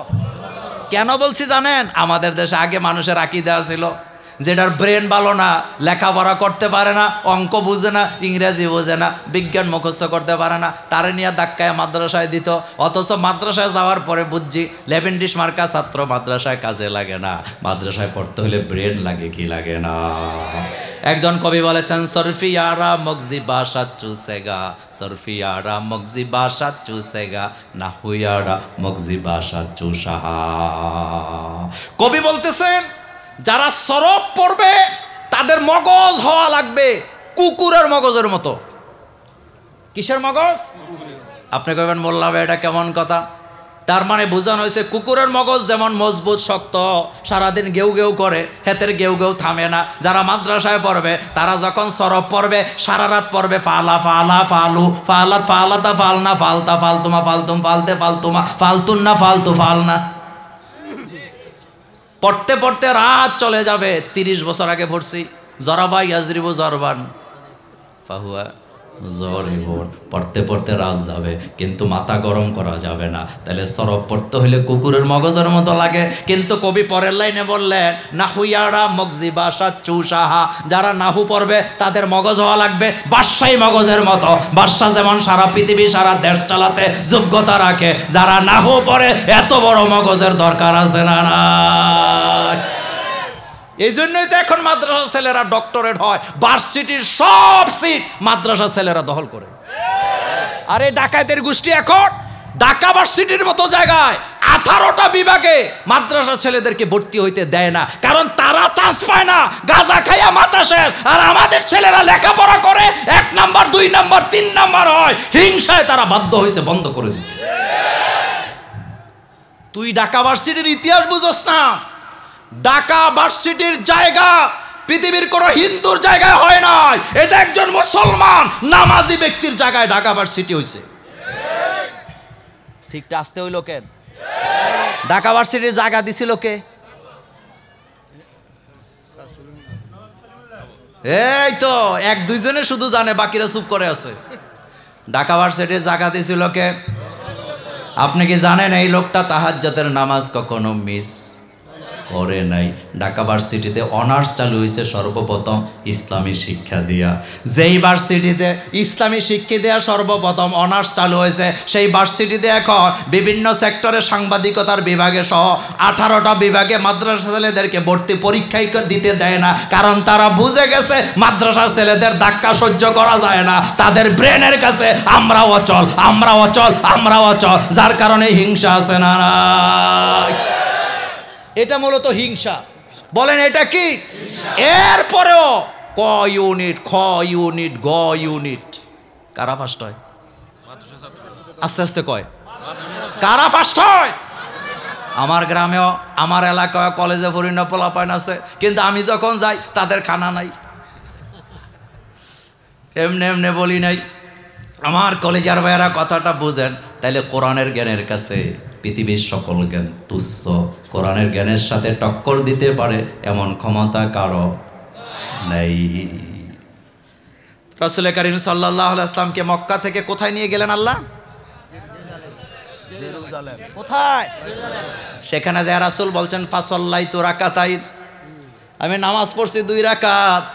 Speaker 1: কেন বলছি জানেন আমাদের দেশে আগে মানুষের আকীদা ছিল যেটার ব্রেন ভালো না লেখাপড়া করতে পারে না অঙ্ক বুঝে না ইংরেজি বোঝে না বিজ্ঞান মুখস্থ করতে পারে না তারে নিয়ে ধাক্কায় মাদ্রাসায় দিত অথচ মাদ্রাসায় যাওয়ার পরে বুঝছি লেভেন্ডিশ মার্কা ছাত্র মাদ্রাসায় কাজে লাগে না মাদ্রাসায় পড়তে হলে ব্রেন লাগে কি লাগে না একজন কবি বলেছেন সরফিয়ারা মগজি বাসা চুসেগা সরফিয়ারা মগজি বাসা চুসেগা না হুইয়ারা মগজি বাসা চুসাহা কবি বলতেছেন যারা সরফ পড়বে তাদের মগজ হওয়া লাগবে কুকুরের মগজের মতো কিসের মগজ আপনি কইবেন মোল্লা ভাই এটা কেমন কথা তার মানে বোঝানো হয়েছে কুকুরের মগজ যেমন মজবুত শক্ত সারাদিন গেউ গেউ করে হেতের গেউ গেউ থামে না যারা মাদ্রাসায় পড়বে তারা যখন সরফ পড়বে সারা রাত পড়বে ফালা ফালা ফালু ফালাত ফালাতা ফালনা ফালতা ফালতুমা ফালতুম ফালতে ফালতুমা ফালতুন না ফালতু ফালনা পড়তে পড়তে রাত চলে যাবে 30 বছর আগে পড়ছি জরাবা ইয়াজরিবু জরবান ফাহুয়া জরিবুন পড়তে পড়তে রাত যাবে কিন্তু মাথা গরম করা যাবে না তাহলে সরফ পড়তে হলে কুকুরের মগজের মতো লাগে কিন্তু কবি পরের লাইনে বললেন নাহুয়ারা মগজি বাসা চুসাহা যারা নাহু পড়বে তাদের মগজ হওয়া লাগবে বাদশাহী মগজের মতো বাদশা যেমন সারা পৃথিবী সারা দেশ চালাতে যোগ্যতা রাখে যারা নাহু পড়ে এত বড় মগজের দরকার আছে না না এই জন্যই তো এখন মাদ্রাসা ছেলেরা ডক্টরেট হয় ভার্সিটির সব সিট মাদ্রাসা ছেলেরা দখল করে আরে ডাকাতের গোষ্ঠী এখন ঢাকা ভার্সিটির মতো জায়গায় 18টা বিভাগে মাদ্রাসা ছেলেদেরকে ভর্তি হইতে দেয় না কারণ তারা চান্স পায় না গাঁজা খাইয়া মাথা শেষ আর আমাদের ছেলেরা লেখাপড়া করে 1 নাম্বার 2 নাম্বার 3 নাম্বার হয় হিংসায় তারা বাধ্য হয়েছে বন্ধ করে দিতে তুই ঢাকা ভার্সিটির ইতিহাস বুঝোস না ঢাকা ভার্সিটির জায়গা পৃথিবীর কোন হিন্দুর জায়গায় হয় নাই এটা একজন মুসলমান নামাজি ব্যক্তির জায়গায় ঢাকা ভার্সিটি হইছে ঠিকটা আসতে হইল কেন ঢাকা ভার্সিটির জায়গা দিছিল কে এই তো 1-2 জনে শুধু জানে বাকিরা চুপ করে আছে ঢাকা ভার্সিটির জায়গা দিছিল কে আপনি কি জানেন এই লোকটা তাহাজ্জুদের নামাজ কখনো মিস করে নাই ঢাকা ভার্সিটিতে অনার্স চালু হয়েছে সর্বপ্রথম ইসলামী শিক্ষা দিয়া যেই ভার্সিটিতে ইসলামী শিক্ষা দেওয়া সর্বপ্রথম অনার্স চালু হয়েছে সেই ভার্সিটিতে এখন বিভিন্ন সেক্টরে সাংবাদিকতার বিভাগে সহ 18টা বিভাগে মাদ্রাসা ছেলেদেরকে ভর্তি পরীক্ষাই দিতে দেয় না কারণ তারা বুঝে গেছে মাদ্রাসার ছেলেদের ধাক্কা সহ্য করা যায় না তাদের ব্রেনের কাছে আমরাও অচল আমরাও অচল আমরাও অচল যার কারণে হিংসা আছে না
Speaker 3: এটা মূলত হিংসা। বলেন এটা কি? এরপরেও ক ইউনিট, খ ইউনিট, গ ইউনিট, কারা ফার্স্ট হয়? আস্তে আস্তে কয়, কারা ফার্স্ট হয়? আমার গ্রামেও আমার এলাকায় কলেজে পড়ি না, পোলাপাইন আছে, কিন্তু আমি যখন যাই তাদের খানা নাই। এমনি এমনি বলি নাই। আমার কলেজার ভাইয়েরা কথাটা বুঝেন, তাইলে কোরআনের জ্ঞানের কাছে পৃথিবীর সকল জ্ঞান তুচ্ছ। কোরআনের জ্ঞানের সাথে টক্কর দিতে পারে এমন ক্ষমতা কারো নাই। রাসূল কারীম সাল্লাল্লাহু আলাইহি ওয়াসাল্লামকে মক্কা থেকে কোথায় নিয়ে গেলেন আল্লাহ? জেরুজালেম। কোথায়? সেখানে যে রাসূল বলছেন ফাসাল্লাইতু রাকাতাইন, আমি নামাজ পড়ছি 2 রাকাত।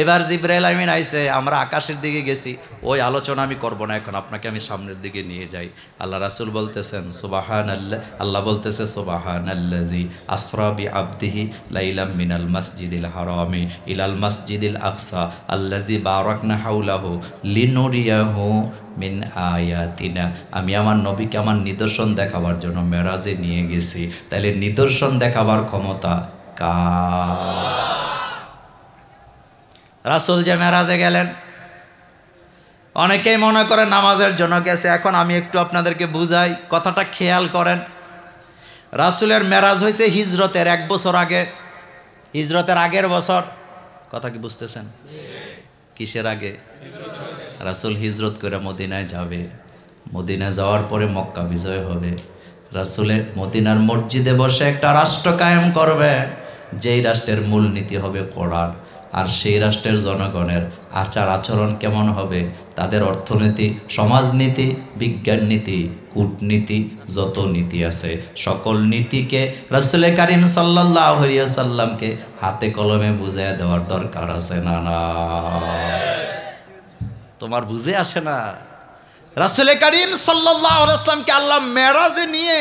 Speaker 3: এবার জিবরাইল আমিন আইছে, আমরা আকাশের দিকে গেছি। ওই আলোচনা আমি করব না এখন, আপনাকে আমি সামনের দিকে নিয়ে যাই। আল্লাহ রাসূল বলতেছেন সুবহানাল্লাহ, আল্লাহ বলতেছে সুবহানাল্লাযী আসরা বিআবদিহি লাইলাম মিনাল মাসজিদিল হারামি ইলাল মাসজিদিল আকসা আল্লাযী বারাকনা হাওলাহু লিনুরিয়াহু মিন আয়াতিনা। আমি আমার নবীকে আমার নিদর্শন দেখাবার জন্য মেরাজে নিয়ে গেছি। তাহলে নিদর্শন দেখাবার ক্ষমতা কার? রাসূল যে মেরাজে গেলেন, অনেকেই মনে করে নামাজের জন্য গেছে। এখন আমি একটু আপনাদেরকে বুঝাই, কথাটা খেয়াল করেন। রাসূলের মেরাজ হয়েছে হিজরতের 1 বছর আগে, হিজরতের আগের বছর। কথা কি বুঝতেছেন? কিসের আগে? রাসূল হিজরত করে মদিনায় যাবে, মদিনায় যাওয়ার পরে মক্কা বিজয় হবে। রাসূলের মদিনার মসজিদে বসে একটা রাষ্ট্র কায়েম করবে, যেই রাষ্ট্রের মূলনীতি হবে কোরআন। আর সেই রাষ্ট্রের জনগণের আচার আচরণ কেমন হবে, তাদের অর্থনীতি, সমাজনীতি, বিজ্ঞান নীতি, কূটনীতি, যত নীতি আছে সকল নীতিকে রাসূল কারীম সাল্লাল্লাহু আলাইহি ওয়াসাল্লামকে হাতে কলমে বুঝিয়ে দেওয়ার দরকার আছে না? না, তোমার বুঝে আসে না? রাসূল কারীম সাল্লাল্লাহু আলাইহি ওয়াসাল্লামকে আল্লাহ মেরাজে নিয়ে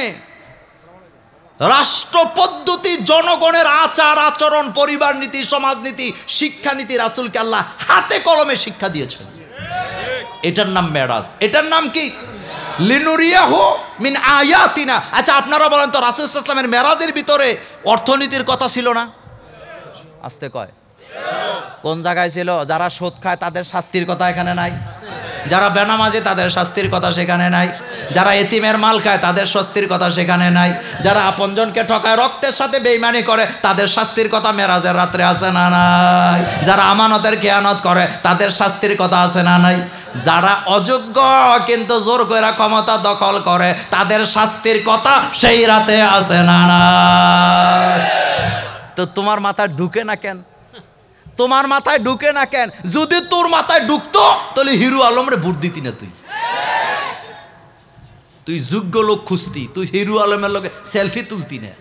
Speaker 3: রাষ্ট্র পদ্ধতি, জনগণের আচার আচরণ, পরিবার নীতি, সমাজনীতি, শিক্ষানীতি রাসূলকে আল্লাহ হাতে কলমে শিক্ষা দিয়েছেন। এটার নাম মেরাজ। এটার নাম কি? লিনুরিয়াহু মিন আয়াতিনা। আচ্ছা আপনারা বলেন তো, রাসূল সাল্লাল্লাহু আলাইহি ওয়াসাল্লামের মেরাজের ভিতরে অর্থনীতির কথা ছিল না? আস্তে কয়, কোন জায়গায় ছিল? যারা সুদ খায় তাদের শাস্তির কথা এখানে নাই? যারা বেনামাজি তাদের শাস্তির কথা সেখানে নাই? যারা এতিমের মাল খায় তাদের শাস্তির কথা সেখানে নাই? যারা আপনজনকে ঠকায়, রক্তের সাথে বেঈমানি করে, তাদের শাস্তির কথা মেরাজের রাত্রে আছে না নাই? যারা আমানতের খেয়ানত করে তাদের শাস্তির কথা আছে না নাই? যারা অযোগ্য কিন্তু জোর করে ক্ষমতা দখল করে, তাদের শাস্তির কথা সেই রাতে আছে না নাই? তো তোমার মাথায় ঢুকে না কেন? তোমার মাথায় ঢুকে না কেন? যদি তোর মাথায় ঢুকতো তাহলে হিরো আলমরে ভোট দিতি না। তুই যোগ্য লোক খুঁজতি, তুই হিরো আলমের লোকে সেলফি তুলতি না।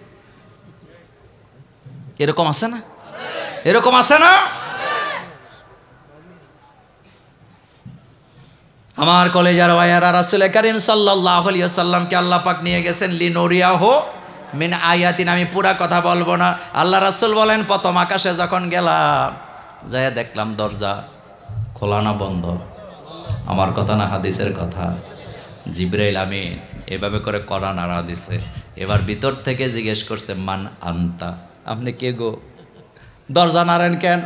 Speaker 3: এরকম আছে না? এরকম আছে না? আমার কলেজার ভাইয়ারা, রাসূল কারীম সাল্লাল্লাহু আলাইহি ওয়াসাল্লামকে আল্লাহ পাক নিয়ে গেছেন লিনুরিয়াহু মিন আয়াতিন। আমি পুরা কথা বলবো না। আল্লাহ রাসূল বলেন, প্রথম আকাশে যখন গেলাম, যাইয়া দেখলাম দরজা খোলা না বন্ধ। আমার কথা না, হাদিসের কথা। জিবরাইল আমিন এভাবে করে কড়া নাড়া দিছে। এবার ভিতর থেকে জিজ্ঞেস করছে, মান আনতা, আপনি কে গো? দরজা নাড়েন কেন?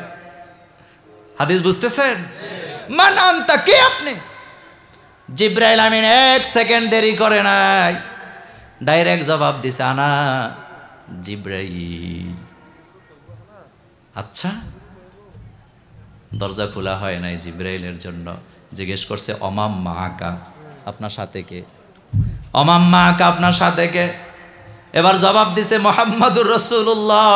Speaker 3: হাদিস বুঝতেছেন? মান আনতা, কে আপনি? জিবরাইল আমিন 1 সেকেন্ড দেরি করে নাই, ডাইরেক্ট জবাব দিছে, আনা জিবরাইল। আচ্ছা, দরজা খোলা হয় নাই জিবরাইলের জন্য। জিজ্ঞেস করছে, অমাম মাকা, আপনার সাথে কে? অমাম মাকা, আপনার সাথে কে? এবার জবাব দিছে, মুহাম্মাদুর রাসূলুল্লাহ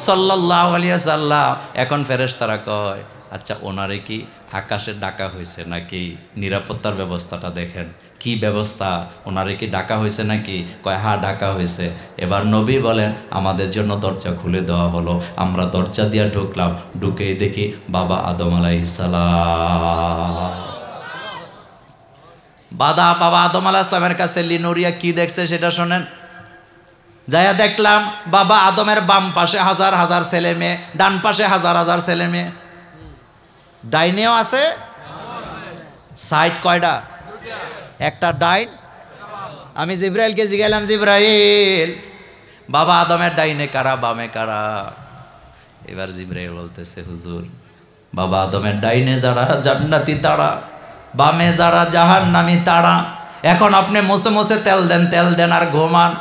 Speaker 3: সাল্লাল্লাহু আলাইহি ওয়াসাল্লাম। এখন ফেরেশতারা কয়, আচ্ছা ওনারে কি আকাশে ডাকা হয়েছে নাকি? নিরাপত্তার ব্যবস্থাটা দেখেন, কি ব্যবস্থা, ওনারে কি ডাকা হয়েছে নাকি? কয় হ্যাঁ ডাকা হয়েছে। এবার নবী বলেন, আমাদের জন্য দরজা খুলে দেওয়া হলো। আমরা দরজা দিয়ে ঢুকলাম, ঢুকেই দেখি বাবা আদম আলাইহিস সালাম। বাবা আদম আলাইহিস সালামের কাছে লিনুরিয়া কি দেখছে সেটা শোনেন। যাইয়া দেখলাম বাবা আদমের বাম পাশে হাজার হাজার ছেলে মেয়ে, ডান পাশে হাজার হাজার ছেলে মেয়ে। ডাইনেও আছে, সাইড কয়টা? একটা ডাইন। আমি জিবরাইলকে জিজ্ঞাসা, জিবরাইল
Speaker 1: বাবা আদমের ডাইনে কারা বামে কারা? এবার জিবরাইল বলতেছে, হুজুর বাবা আদমের ডাইনে যারা জান্নাতি তারা, বামে যারা জাহান্নামী তারা। এখন আপনি মুছে মুছে তেল দেন আর ঘুমান।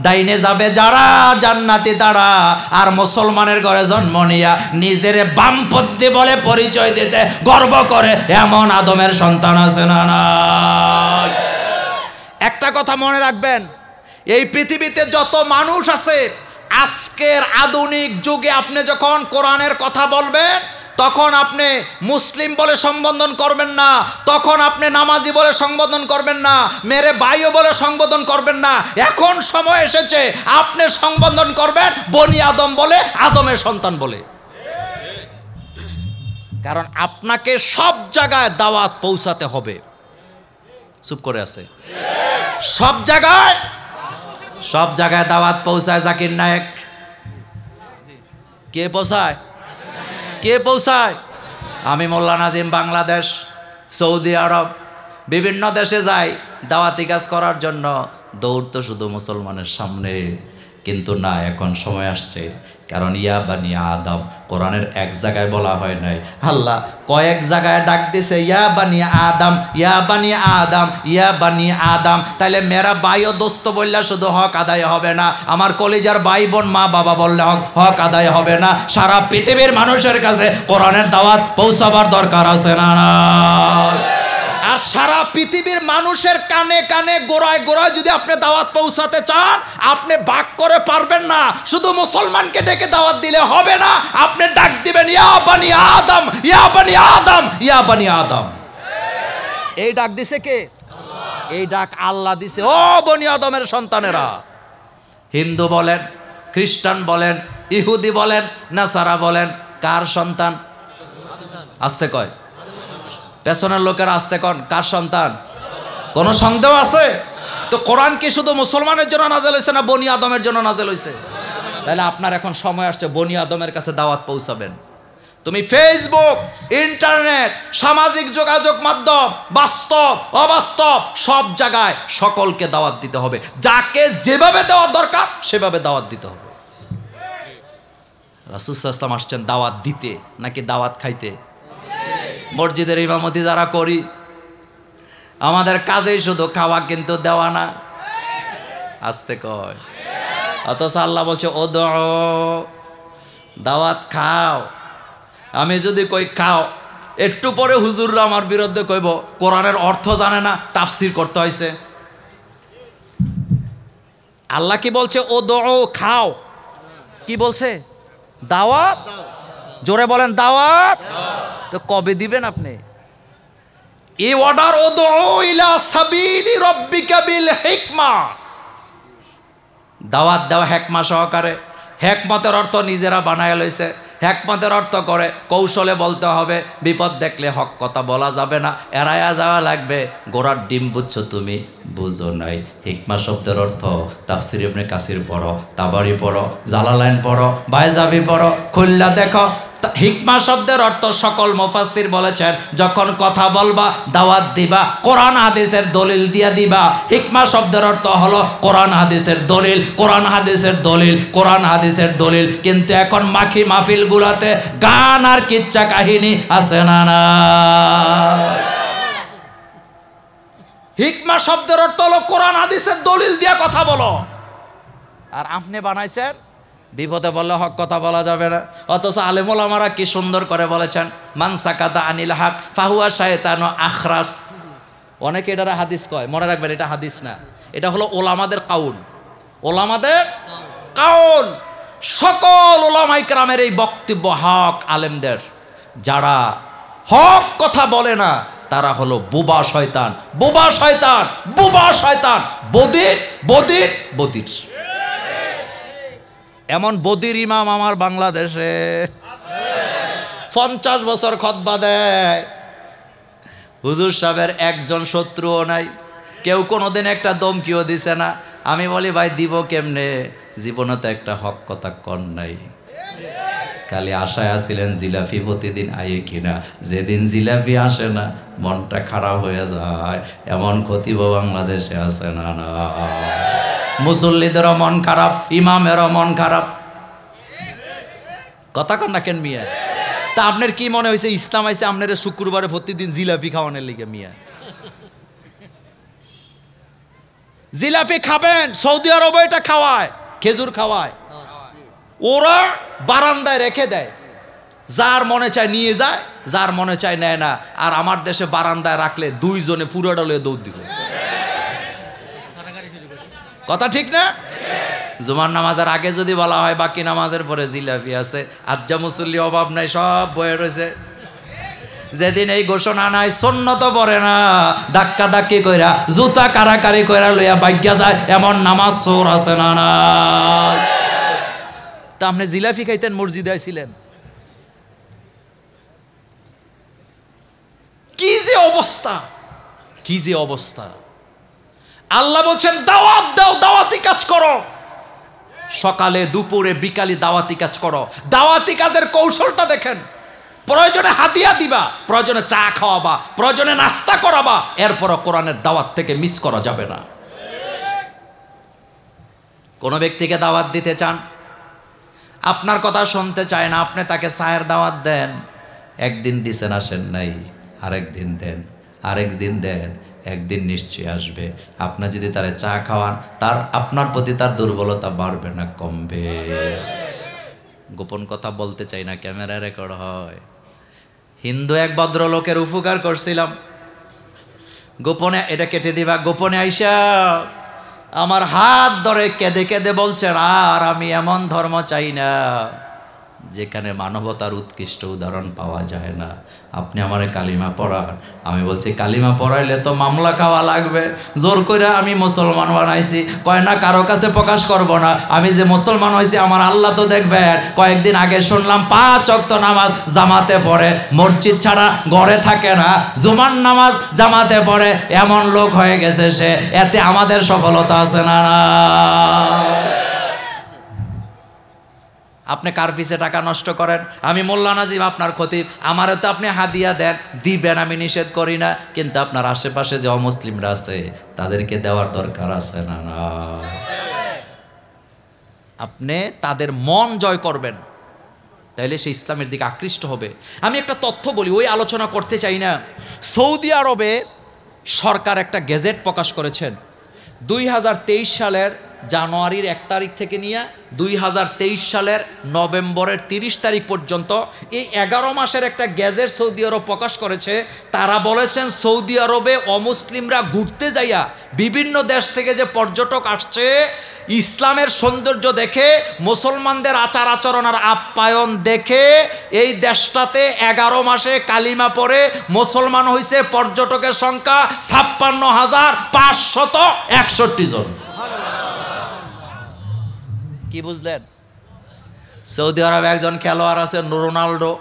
Speaker 1: ডাইনে যাবে যারা জান্নাতি তারা, আর মুসলমানের ঘরে জন্ম নিয়া নিজের বামপন্থী বলে পরিচয় দিতে গর্ব করে এমন আদমের সন্তান আছে না নাই?
Speaker 3: একটা কথা মনে রাখবেন, এই পৃথিবীতে যত মানুষ আছে, আজকের আধুনিক যুগে আপনি যখন কোরআনের কথা বলবেন, তখন আপনি মুসলিম বলে সম্বোধন করবেন না, তখন আপনি নামাজি বলে সম্বোধন করবেন না, মেরে ভাইও বলে সম্বোধন করবেন না। এখন সময় এসেছে আপনি সম্বোধন করবেন বনি আদম বলে, আদমের সন্তান বলে। কারণ আপনাকে সব জায়গায় দাওয়াত পৌঁছাতে হবে। চুপ করে আছে। সব জায়গায় দাওয়াত পৌঁছায় জাকির নায়েক। কে পৌঁছায়? আমি মোল্লা নাজিম বাংলাদেশ, সৌদি আরব, বিভিন্ন দেশে যাই দাওয়াতি কাজ করার জন্য। দৌড় তো শুধু মুসলমানের সামনে, কিন্তু না, এখন সময় আসছে। কারণ ইয়া বানি আদম কোরআনের এক জায়গায় বলা হয় নাই, আল্লাহ কয়েক জায়গায় ডাক দিছে ইয়া বানি আদম, ইয়া বানি আদম, ইয়া বানি আদম। তাইলে মেরা ভাই ও দোস্ত বললে শুধু হক আদায় হবে না, আমার কলিজার ভাই বোন মা বাবা বললে হক আদায় হবে না। সারা পৃথিবীর মানুষের কাছে কোরআনের দাওয়াত পৌঁছাবার দরকার আছে না? আর সারা পৃথিবীর মানুষের কানে কানে গোড়ায় গোড়ায় যদি আপনি দাওয়াত পৌঁছাতে চান, আপনি ভাগ করে পারবেন না। শুধু মুসলমানকে ডেকে দাওয়াত দিলে হবে না, আপনি ডাক দিবেন ইয়া বানি আদম, ইয়া বানি আদম, ইয়া বানি আদম। এই ডাক দিছে কে? এই ডাক আল্লাহ দিছে। ও বনি আদমের সন্তানেরা, হিন্দু বলেন, খ্রিস্টান বলেন, ইহুদি বলেন, নাসারা বলেন, কার সন্তান? আসতে কয়, পেছনের লোকেরা আসতে কন, কার সন্তান? কোনো সন্দেহ আছে? তো কোরআন কি শুধু মুসলমানের জন্য নাযিল হয়েছে না বনি আদমের জন্য নাযিল হয়েছে? তাহলে আপনার এখন সময় আসছে বনি আদমের কাছে দাওয়াত পৌঁছাবেন। তুমি ফেসবুক, ইন্টারনেট, সামাজিক যোগাযোগ মাধ্যম, বাস্তব অবাস্তব সব জায়গায় সকলকে দাওয়াত দিতে হবে। যাকে যেভাবে দেওয়া দরকার সেভাবে দাওয়াত দিতে হবে। রাসূল সাল্লাল্লাহু আলাইহি ওয়াসাল্লাম আসছেন দাওয়াত দিতে নাকি দাওয়াত খাইতে? মসজিদের ইমামতি যারা করি, আমাদের কাজেই শুধু খাওয়া, কিন্তু দেওয়া না। আসতে কয়। অথচ আল্লাহ বলছে ও দাওয়াত খাও। আমি যদি কই খাও, একটু পরে হুজুররা আমার বিরুদ্ধে কইব কোরআনের অর্থ জানে না, তাফসির করতে হয়েছে। আল্লাহ কি বলছে? ও খাও। কি বলছে? দাওয়াত। জোরে বলেন দাওয়াত। তো কবে দিবেন আপনি? এই অর্ডার উদউ ইলা সাবিলি রাব্বিকা বিল হিকমা। দাওয়াত দাও হিকমা সহকারে। হিকমতের অর্থ নিজেরা বানায় লইছে। হিকমতের অর্থ করে কৌশলে বলতে হবে, বিপদ দেখলে হক কথা বলা যাবে না, এড়ায়া যাওয়া লাগবে। গোড়ার ডিম বুঝছো তুমি, বুঝো নাই। হিকমা শব্দের অর্থ তাফসির ইবনে কাসির পড়ো, তাবারি পড়ো, জালালাইন পড়ো, বাইজাবি পড়ো, খুললা দেখো। হিকমা শব্দের অর্থ সকল মুফাসসির বলেছেন, যখন কথা বলবা, দাওয়াত দিবা, কোরআন হাদিসের দলিল দিয়া দিবা। হিকমা শব্দের অর্থ হলো কোরআন হাদিসের দলিল, কোরআন হাদিসের দলিল, কোরআন হাদিসের দলিল। কিন্তু এখন মাখি মাহফিলগুলোতে গান আর কিচ্ছা কাহিনী আছে না না? হিকমা শব্দের অর্থ হলো কোরআন হাদিসের দলিল দিয়া কথা বলো। আর আপনি বানাইছেন বিপদে বললে হক কথা বলা যাবে না। অথচ আলেম ওলামারা কি সুন্দর করে বলেছেন, মান সাকাতা আনিল হক ফাহুয়া শায়তানু আখরাস। অনেকে এটা হাদিস কয়, মনে রাখবেন এটা হাদিস না, এটা হলো ওলামাদের কাউল। ওলামাদের কাউল। সকল ওলামায়ে কেরামের এই বক্তব্য হক আলেমদের। যারা হক কথা বলে না তারা হলো বোবা শয়তান, বোবা শয়তান, বোবা শয়তান, বদির বদির বদির। এমন বদির ইমাম আমার বাংলাদেশে 50 বছর খুতবা দেয়, হুজুর সাহেবের একজন শত্রুও নাই, কেউ কোনোদিন একটা দমকিও দিছে না। আমি বলি ভাই দিব কেমনে, জীবনে তো একটা হক কথা কর নাই। খালি আশায় আছিলেন জিলাপি প্রতিদিন আয়ে কিনা, যেদিন জিলাপি আসে না মনটা খারাপ হয়ে যায়। এমন খতিব বাংলাদেশে আছে না? না মুসল্লিদেরও মন খারাপ, ইমামেরও মন খারাপ। কথা কন না কেন মিয়া? তা আপনার কি মনে হয়েছে ইসলাম আইছে আপনার শুক্রবারে প্রতিদিন জিলাপি খাওয়ানোর লিগে? মিয়া জিলাপি খাবেন, সৌদি আরবে এটা খাওয়ায়, খেজুর খাওয়ায়, ওরা বারান্দায় রেখে দেয়, যার মনে চায় নিয়ে যায়, যার মনে চায় নেয় না। আর আমার দেশে বারান্দায় রাখলে দুইজনে পুরো ডলে দৌড় দিবে। কথা ঠিক না? জুমার নামাজের আগে যদি বলা হয় বাকি নামাজের পরে জিলাপি আছে, আজ্জা মুসল্লি অভাব নাই, সব বয়ে রয়েছে। যেদিন এই ঘোষণা নাই সুন্নত পড়ে না, ধাক্কা ধাক্কি কইরা জুতা কারাকারি কইরা লইয়া বাইজ্ঞা যায়, এমন নামাজ চোর আছে না? না। তা আপনি জিলাপি খাইতেন, মসজিদে ছিলেন, কি যে অবস্থা, কি যে অবস্থা। আল্লাহ বলছেন দাওয়াত দাও, দাওয়াতি কাজ করো, সকালে দুপুরে বিকালে দাওয়াতি কাজ করো। দাওয়াতি কাজের কৌশলটা দেখেন, প্রয়োজনে হাদিয়া দিবা, প্রয়োজনে চা খাওয়াবা, প্রয়োজনে নাস্তা করাবা, এরপরও কোরআনের দাওয়াত থেকে মিস করা যাবে না। কোন ব্যক্তিকে দাওয়াত দিতে চান, আপনার কথা শুনতে চায় না, আপনি তাকে চায়ের দাওয়াত দেন, একদিন দিছেন আসেন নাই, আরেকদিন দেন, আরেকদিন দেন, একদিন নিশ্চয়ই আসবে। আপনার যদি তারে চা খাওয়ান, তার আপনার প্রতি তার দুর্বলতা বাড়বে না কমবে? গোপন কথা বলতে চাই না, ক্যামেরা রেকর্ড হয়। হিন্দু এক ভদ্রলোকের উপকার করছিলাম, গোপনে, এটা কেটে দিবা, গোপনে আইসা আমার হাত ধরে কেঁদে কেঁদে বলছেন, আর আমি এমন ধর্ম চাই না যেখানে মানবতার উৎকৃষ্ট উদাহরণ পাওয়া যায় না। আপনি আমারে কালিমা পড়ান। আমি বলছি কালিমা পড়াইলে তো মামলা খাওয়া লাগবে, জোর করে আমি মুসলমান বানাইছি। কয় না, কারো কাছে প্রকাশ করব না, আমি যে মুসলমান হয়েছি আমার আল্লাহ তো দেখবেন। কয়েকদিন আগে শুনলাম 5 ওয়াক্ত নামাজ জামাতে পড়ে, মসজিদ ছাড়া ঘরে থাকে না, জুমার নামাজ জামাতে পড়ে, এমন লোক হয়ে গেছে সে। এতে আমাদের সফলতা আছে না? না। আপনি কার পিছে টাকা নষ্ট করেন? আমি মোল্লা নাজিম আপনার খতিব, আমারও তো আপনি হাদিয়া দেন, দিবেন, আমি নিষেধ করি না, কিন্তু আপনার আশেপাশে যে অমুসলিমরা আছে তাদেরকে দেওয়ার দরকার আছে না? না। আপনি তাদের মন জয় করবেন, তাইলে সে ইসলামের দিকে আকৃষ্ট হবে। আমি একটা তথ্য বলি, ওই আলোচনা করতে চাই না। সৌদি আরবে সরকার একটা গেজেট প্রকাশ করেছেন, 2023 সালের জানুয়ারির 1 তারিখ থেকে নিয়ে 2023 সালের নভেম্বরের 30 তারিখ পর্যন্ত এই 11 মাসের একটা গেজেট সৌদি আরব প্রকাশ করেছে। তারা বলেছেন সৌদি আরবে অমুসলিমরা ঘুরতে যাইয়া বিভিন্ন দেশ থেকে যে পর্যটক আসছে, ইসলামের সৌন্দর্য দেখে, মুসলমানদের আচার আচরণ আর আপ্যায়ন দেখে এই দেশটাতে 11 মাসে কালিমা পড়ে মুসলমান হয়েছে পর্যটকের সংখ্যা 56,561 জন। কি বুঝলেন? সৌদি আরবে একজন খেলোয়াড় আছে রোনাল্ডো,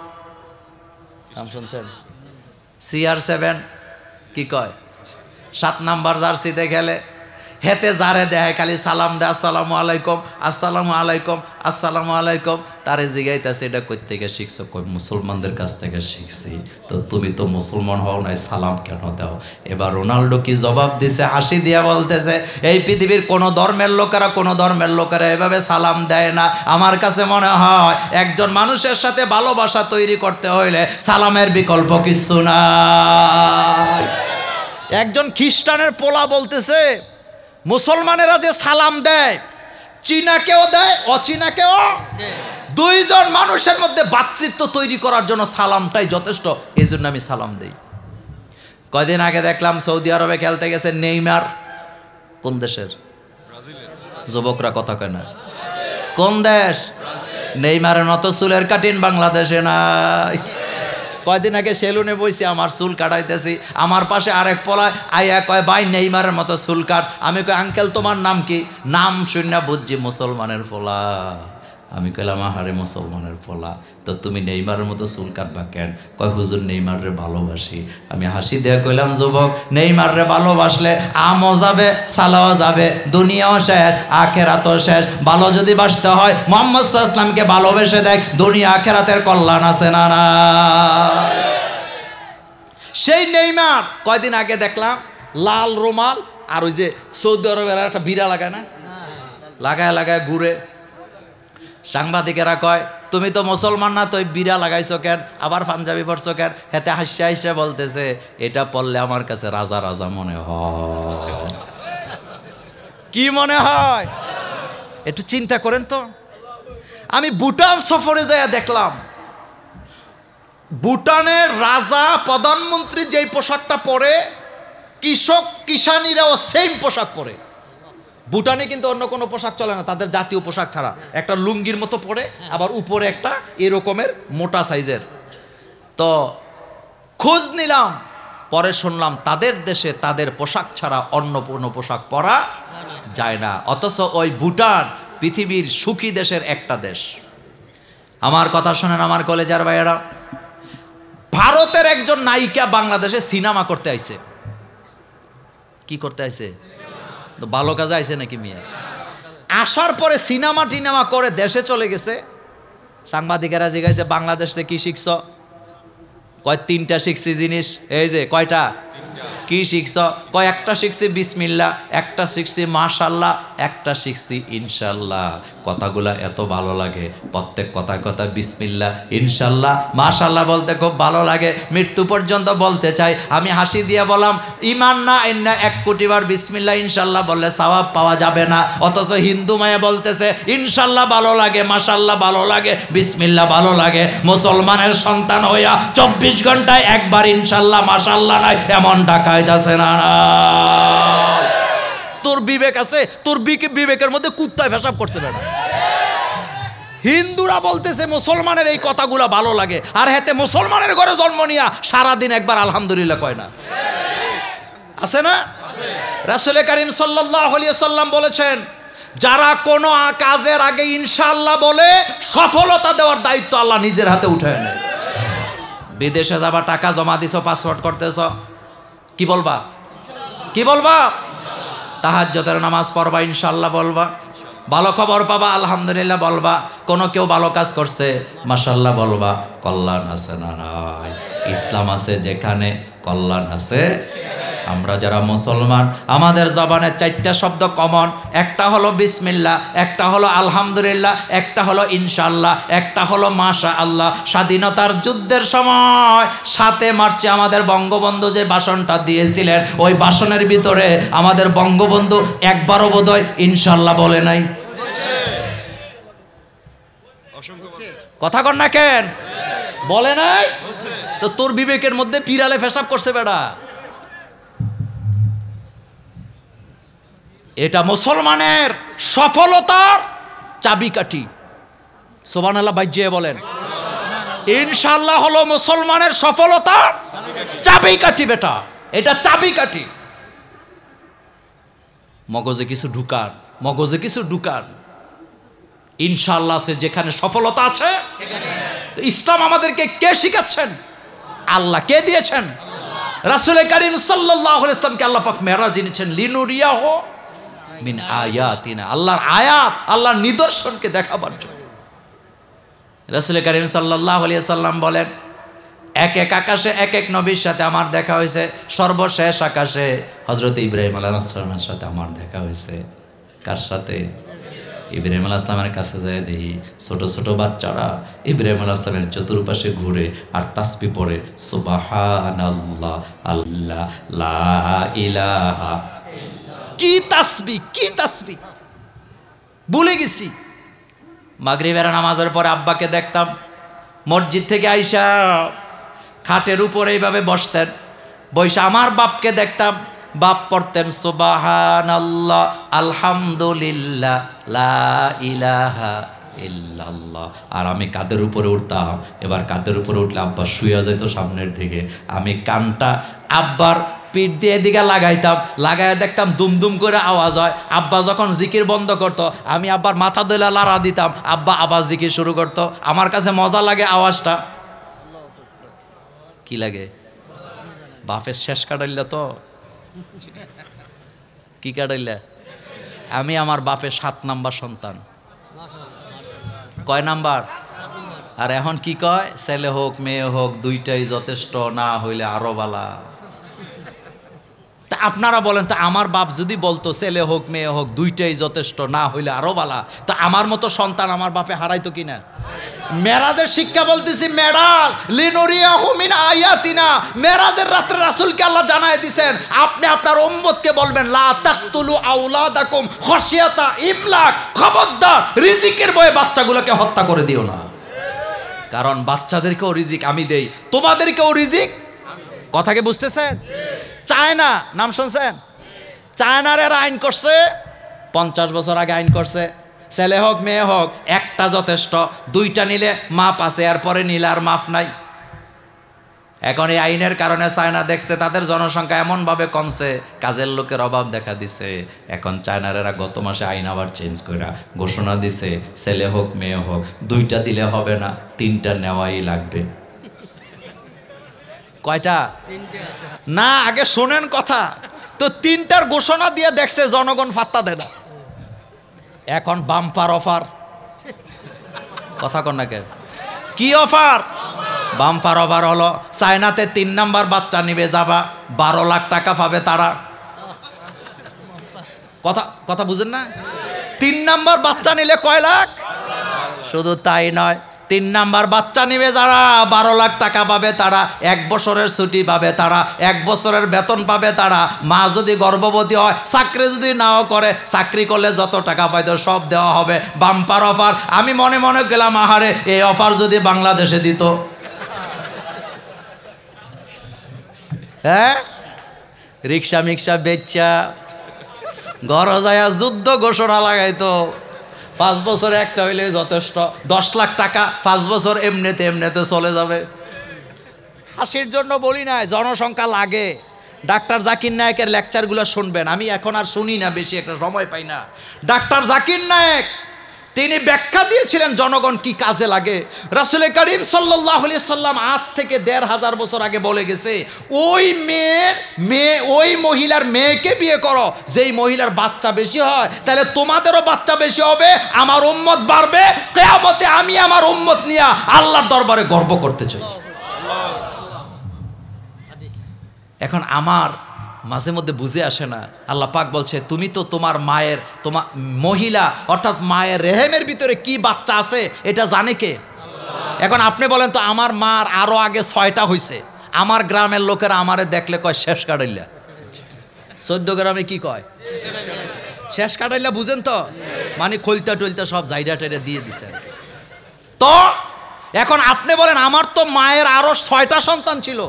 Speaker 3: নাম শুনছেন? CR7 কি কয়, 7 নাম্বার জার্সিতে খেলে, হেতে যারে দেয় খালি সালাম দেয়, আসসালামু আলাইকুম, আসসালামু আলাইকুম, আসসালামু আলাইকুম। তারে জিগাইতেছে এটা কই থেকে শিখছো? কই মুসলমানদের কাছ থেকে শিখছি। তো তুমি তো মুসলমান হও নাই, সালাম কেন দাও? এবার রোনাল্ডো কি জবাব দিছে? হাসি দিয়া বলতেছে, এই পৃথিবীর কোনো ধর্মের লোকেরা এভাবে সালাম দেয় না। আমার কাছে মনে হয় একজন মানুষের সাথে ভালোবাসা তৈরি করতে হইলে সালামের বিকল্প কিছু নাই। একজন খ্রিস্টানের পোলা বলতেছে, মুসলমানেরা যে সালাম দেয়, চীনাকেও দেয়, অচীনাকেও। দুইজন মানুষের মধ্যে ভ্রাতৃত্ব তৈরি করার জন্য সালামটাই যথেষ্ট, এই জন্য আমি সালাম দেই। কয়দিন আগে দেখলাম সৌদি আরবে খেলতে গেছে নেইমার। কোন দেশের? যুবকরা কথা কয় না, কোন দেশ? নেইমারের মতো চুলের কাটিন বাংলাদেশে নাই। কয়দিন আগে সেলুনে বইছি, আমার চুল কাটাইতেছি, আমার পাশে আরেক পোলা আইয়া কয়, ভাই নেইমারের মতো চুল কাট। আমি কই, আঙ্কেল তোমার নাম কি? নাম শুনে বুঝছি মুসলমানের পোলা। আমি কইলাম, আহারে মুসলমানের পোলা, তো তুমি নেইমারের মতো চুল কাটবা কেন? কয়, হুজুর নেইমারে ভালোবাসি। আমি হাসি দিয়ে কইলাম, যুবক, নেইমারে ভালোবাসলে আমও যাবে, সালাও যাবে, দুনিয়াও শেষ, আখেরাতও শেষ। ভালো যদি বাসতে হয় মুহাম্মদ সাল্লাল্লাহু আলাইহি ওয়াসাল্লামকে ভালোবেসে দেখ, দুনিয়া আখেরাতের কল্যাণ আছে না? না। সেই নেইমার কয়দিন আগে দেখলাম লাল রুমাল আর ওই যে সৌদি আরবের একটা বিড়া লাগায় না, লাগায় লাগায় ঘুরে। সাংবাদিকেরা কয় তুমি তো মুসলমান না, তো বিড়া লাগাইছো কেন, আবার পাঞ্জাবি পরছো কেন? হেতে হাসিয়া হাসিয়া বলতেছে এটা পড়লে আমার কাছে রাজা রাজা মনে হয়। কি মনে হয় একটু চিন্তা করেন তো। আমি ভুটান সফরে যাইয়া দেখলাম, ভুটানের রাজা প্রধানমন্ত্রী যেই পোশাকটা পরে কৃষক কিষানীরাও সেম পোশাক পরে। ভুটানে কিন্তু অন্য কোনো পোশাক চলে না, তাদের জাতীয় পোশাক ছাড়া একটা লুঙ্গির মতো পরে, আবার উপরে একটা এরকমের মোটা সাইজের। তো খোঁজ নিলাম, পরে শুনলাম তাদের দেশে তাদের পোশাক ছাড়া অন্য কোনো পোশাক পরা যায় না। অথচ ওই ভুটান পৃথিবীর সুখী দেশের একটা দেশ। আমার কথা শোনেন আমার কলেজার ভাইয়েরা, ভারতের একজন নায়িকা বাংলাদেশে সিনেমা করতে আইছে। কি করতে আইছে? তো ভালো কাজে আইছে নাকি মিয়া? আসার পরে সিনেমা টিনেমা করে দেশে চলে গেছে। সাংবাদিকেরা জিজ্ঞাসা বাংলাদেশে কি শিখছ? কয় 3টা শিখছি জিনিস। এই যে কয়টা? কি শিখছ? কয় একটা শিখছি বিসমিল্লাহ, একটা শিখছি মাশাল্লাহ, একটা শিখছি ইনশাল্লাহ। কথাগুলা এত ভালো লাগে, প্রত্যেক কথায় কথা বিসমিল্লাহ ইনশাল্লাহ মাশাল্লাহ বলতে খুব ভালো লাগে, মৃত্যু পর্যন্ত বলতে চাই। আমি হাসি দিয়ে বললাম ইমান না এন্না 1 কোটি বার বিসমিল্লাহ ইনশাল্লাহ বললে সওয়াব পাওয়া যাবে না। অথচ হিন্দু মায়ে বলতেছে ইনশাল্লাহ ভালো লাগে, মাশাল্লাহ ভালো লাগে, বিসমিল্লাহ ভালো লাগে। মুসলমানের সন্তান হইয়া 24 ঘন্টায় একবার ইনশাল্লাহ মাশাল্লাহ নাই, এমন ডাকায় আছে না? তোর বিবেক আছে? তোর বিবেকের মধ্যে কুত্তায় পেশাব করছে বেটা। হিন্দুরা বলতেছে মুসলমানের এই কথাগুলো ভালো লাগে, আর হেতে মুসলমানের ঘরে জন্ম নিয়া সারাদিন একবার আলহামদুলিল্লাহ কয় না। আছে না? রাসূল করিম সাল্লাল্লাহু আলাইহি সাল্লাম বলেছেন যারা কোনো কাজের আগে ইনশাআল্লাহ বলে সফলতা দেওয়ার দায়িত্ব আল্লাহ নিজের হাতে উঠায় নেয়। বিদেশে যাবা, টাকা জমা দিছো, পাসপোর্ট করতেছ, কি বলবা? কি বলবা? তাহাজ্জুদের নামাজ পড়বা ইনশাআল্লাহ বলবা, ভালো খবর পাবা আলহামদুলিল্লাহ বলবা, কোনো কেউ ভালো কাজ করছে মাশাআল্লাহ বলবা। কল্যাণ আছে না নাই? ইসলাম আছে যেখানে কল্যাণ আছে। আমরা যারা মুসলমান আমাদের জবানে 4টা শব্দ কমন, একটা হলো বিসমিল্লাহ, একটা হলো আলহামদুলিল্লাহ, একটা হলো ইনশাআল্লাহ, একটা হলো মাশাআল্লাহ। স্বাধীনতার যুদ্ধের সময় 7 মার্চে আমাদের বঙ্গবন্ধু যে ভাষণটা দিয়েছিলেন, ওই ভাষণের ভিতরে আমাদের বঙ্গবন্ধু একবারও বোধহয় ইনশাআল্লাহ বলে নাই। কথা কন না কেন? বলে নাই তো তোর বিবেকের মধ্যে পিরালে পেশাব করছে বেটা। এটা মুসলমানের সফলতার চাবিকাঠি। সুবহানাল্লাহ বাইজে বলেন। ইনশাআল্লাহ হলো মুসলমানের সফলতার চাবিকাঠি বেটা, এটা চাবিকাঠি। মগজে কিছু ঢুকান, মগজে কিছু ঢুকান। ইনশাআল্লাহ আছে যেখানে সফলতা আছে। ইসলাম আমাদেরকে কে শিখাচ্ছেন? আল্লাহ। কে দিয়েছেন? রাসূল করিম সাল্লাল্লাহু আলাইহি ওয়াসাল্লামকে আল্লাহ পাক মেরাজ এনেছেন লিনুরিয়াহু মিন আয়াতিনা, আল্লাহর আয়াত, আল্লাহর নিদর্শনকে দেখাবার জন্য। রাসূল করিম সাল্লাল্লাহু আলাইহি ওয়াসাল্লাম বলেন এক এক আকাশে এক এক নবীর সাথে আমার দেখা হয়েছে, সর্বশেষ আকাশে হযরত ইব্রাহিম আলাইহিস সালামের সাথে আমার দেখা হয়েছে। কার সাথে? ইব্রাহিম আলাইহিস সালামের কাছে যায় দেখি ছোট ছোট বাচ্চারা ইব্রাহিম আলাইহিস সালামের চতুর্পাশে ঘুরে আর তাসবিহ পড়ে সুবহানাল্লাহ, আল্লাহ লা ইলাহা। কি তাসবিহ, কি তাসবিহ ভুলে গেছি। মাগরিবের নামাজের পরে আব্বাকে দেখতাম মসজিদ থেকে আইসা খাটের উপরে এইভাবে বসতেন, বৈশা আমার বাপকে দেখতাম, বাপ পড়তেন সুবহানাল্লাহ, আলহামদুলিল্লাহ, লা ইলাহা ইল্লাল্লাহ। আর আমি কাদের উপরে উঠতাম, এবার কাদের উপরে উঠলে আব্বা শুয়ে যেত সামনের দিকে, আমি কানটা আব্বার পিঠ দিয়ে এদিকে লাগাইতাম, লাগাইয়া দেখতাম দুমদুম করে আওয়াজ হয়। আব্বা যখন জিকির বন্ধ করতো আমি আব্বার মাথা দইলা লাড়া দিতাম, আব্বা আবার জিকির শুরু করতো। আমার কাছে মজা লাগে আওয়াজটা। কি লাগে? বাপের শেষ কাটাইলা তো? কি কাটাইলা? আমি আমার বাপের 7 নাম্বার সন্তান। কয় নাম্বার? আর এখন কি কয়? ছেলে হোক মেয়ে হোক দুইটাই যথেষ্ট, না হইলে আরো বালা। তা আপনারা বলেন তো আমার বাপ যদি বলতো ছেলে হোক মেয়ে হোক দুইটাই যথেষ্ট, না হইলে আরো বালা, তো আমার মতো সন্তান আমার বাপে হারাইতো কিনা? মেরাজের শিক্ষা বলতেছি, মেরাজ লিনুরিয়াহু মিন আয়াতিনা, মেরাজের রাত্রে রাসূলকে আল্লাহ জানায় দিবেন আপনি আপনার উম্মতকে বলবেন লা তাকতুলু আওলাদাকুম খাশিয়াতা ইমলাক, খবরদার রিজিকের ভয়ে বাচ্চাগুলোকে হত্যা করে দিও না, কারণ বাচ্চাদেরকেও রিজিক আমি দেই, তোমাদেরকেও রিজিক। কথাকে বুঝতেছেন? চায়না নাম শুনছেন? চায়নার এরা আইন করছে 50 বছর আগে আইন করছে, ছেলে হোক মেয়ে হোক একটা যথেষ্ট, দুইটা নিলে মাপ আছে, এরপরে নিলে আর মাফ নাই। এখন এই আইনের কারণে চায়না দেখছে তাদের জনসংখ্যা এমনভাবে কমছে, কাজের লোকের অভাব দেখা দিছে। এখন চায়নারেরা গত মাসে আইন আবার চেঞ্জ করে ঘোষণা দিছে ছেলে হোক মেয়ে হোক দুইটা দিলে হবে না, 3টা নেওয়াই লাগবে। কয়টা? না, আগে শোনেন কথা তো, 3টার ঘোষণা দিয়ে দেখছে জনগণ ফাত্তা দেয় না। এখন বাম্পার অফার, কথা কন না কে? কি অফার? বাম্পার অফার হলো চায়নাতে 3 নাম্বার বাচ্চা নিবে যাবা 12 লাখ টাকা পাবে তারা। কথা বুঝেন না? 3 নাম্বার বাচ্চা নিলে কয় লাখ? শুধু তাই নয়, 3 নাম্বার বাচ্চা নিবে যারা 12 লাখ টাকা পাবে তারা, 1 বছরের ছুটি পাবে তারা, 1 বছরের বেতন পাবে তারা। মা যদি গর্ভবতী হয়, চাকরি যদি নাও করে, চাকরি করলে যত টাকা পাইতো সব দেওয়া হবে। Bumper offer. আমি মনে মনে গেলাম আহারে এই অফার যদি বাংলাদেশে দিত, হ্যাঁ, রিক্সা মিক্সা বেচা ঘর যায় যুদ্ধ ঘোষণা লাগাইতো, 5 বছরে একটা হইলে যথেষ্ট, 10 লাখ টাকা 5 বছর এমনিতে চলে যাবে। হাসির জন্য বলি না, জনসংখ্যা লাগে। ডাক্তার জাকির নায়েকের লেকচারগুলো শুনবেন, আমি এখন আর শুনি না, বেশি একটা সময় পাই না। ডাক্তার জাকির নায়েক তিনি ব্যাখ্যা দিয়েছিলেন জনগণ কি কাজে লাগে। রাসূল করিম সাল্লাল্লাহু আলাইহি সাল্লাম আজ থেকে 1500 বছর আগে বলে গেছে, ওই মহিলার মেয়েকে বিয়ে করো যেই মহিলার বাচ্চা বেশি হয়, তাহলে তোমাদেরও বাচ্চা বেশি হবে, আমার উম্মত বাড়বে, কিয়ামতে আমি আমার উম্মত নিয়ে আল্লাহর দরবারে গর্ব করতে চাই। এখন আমার মাঝে মধ্যে বুঝে আসে না, আল্লাহ পাক বলছে তুমি তো তোমার মহিলা অর্থাৎ মায়ের রেহেমের ভিতরে কি বাচ্চা আছে এটা জানে কে? এখন আপনি বলেন তো, আমার মার আরো আগে 6টা হয়েছে, আমার গ্রামের লোকেরা আমারে দেখলে কয় শেষ কাটাইলা। 14 গ্রামে কি কয়? শেষ কাটাইলা, বুঝেন তো? মানে খলতা টলতা সব জাইডা টাইডা দিয়ে দিছেন। তো এখন আপনি বলেন আমার তো মায়ের আরো 6টা সন্তান ছিল,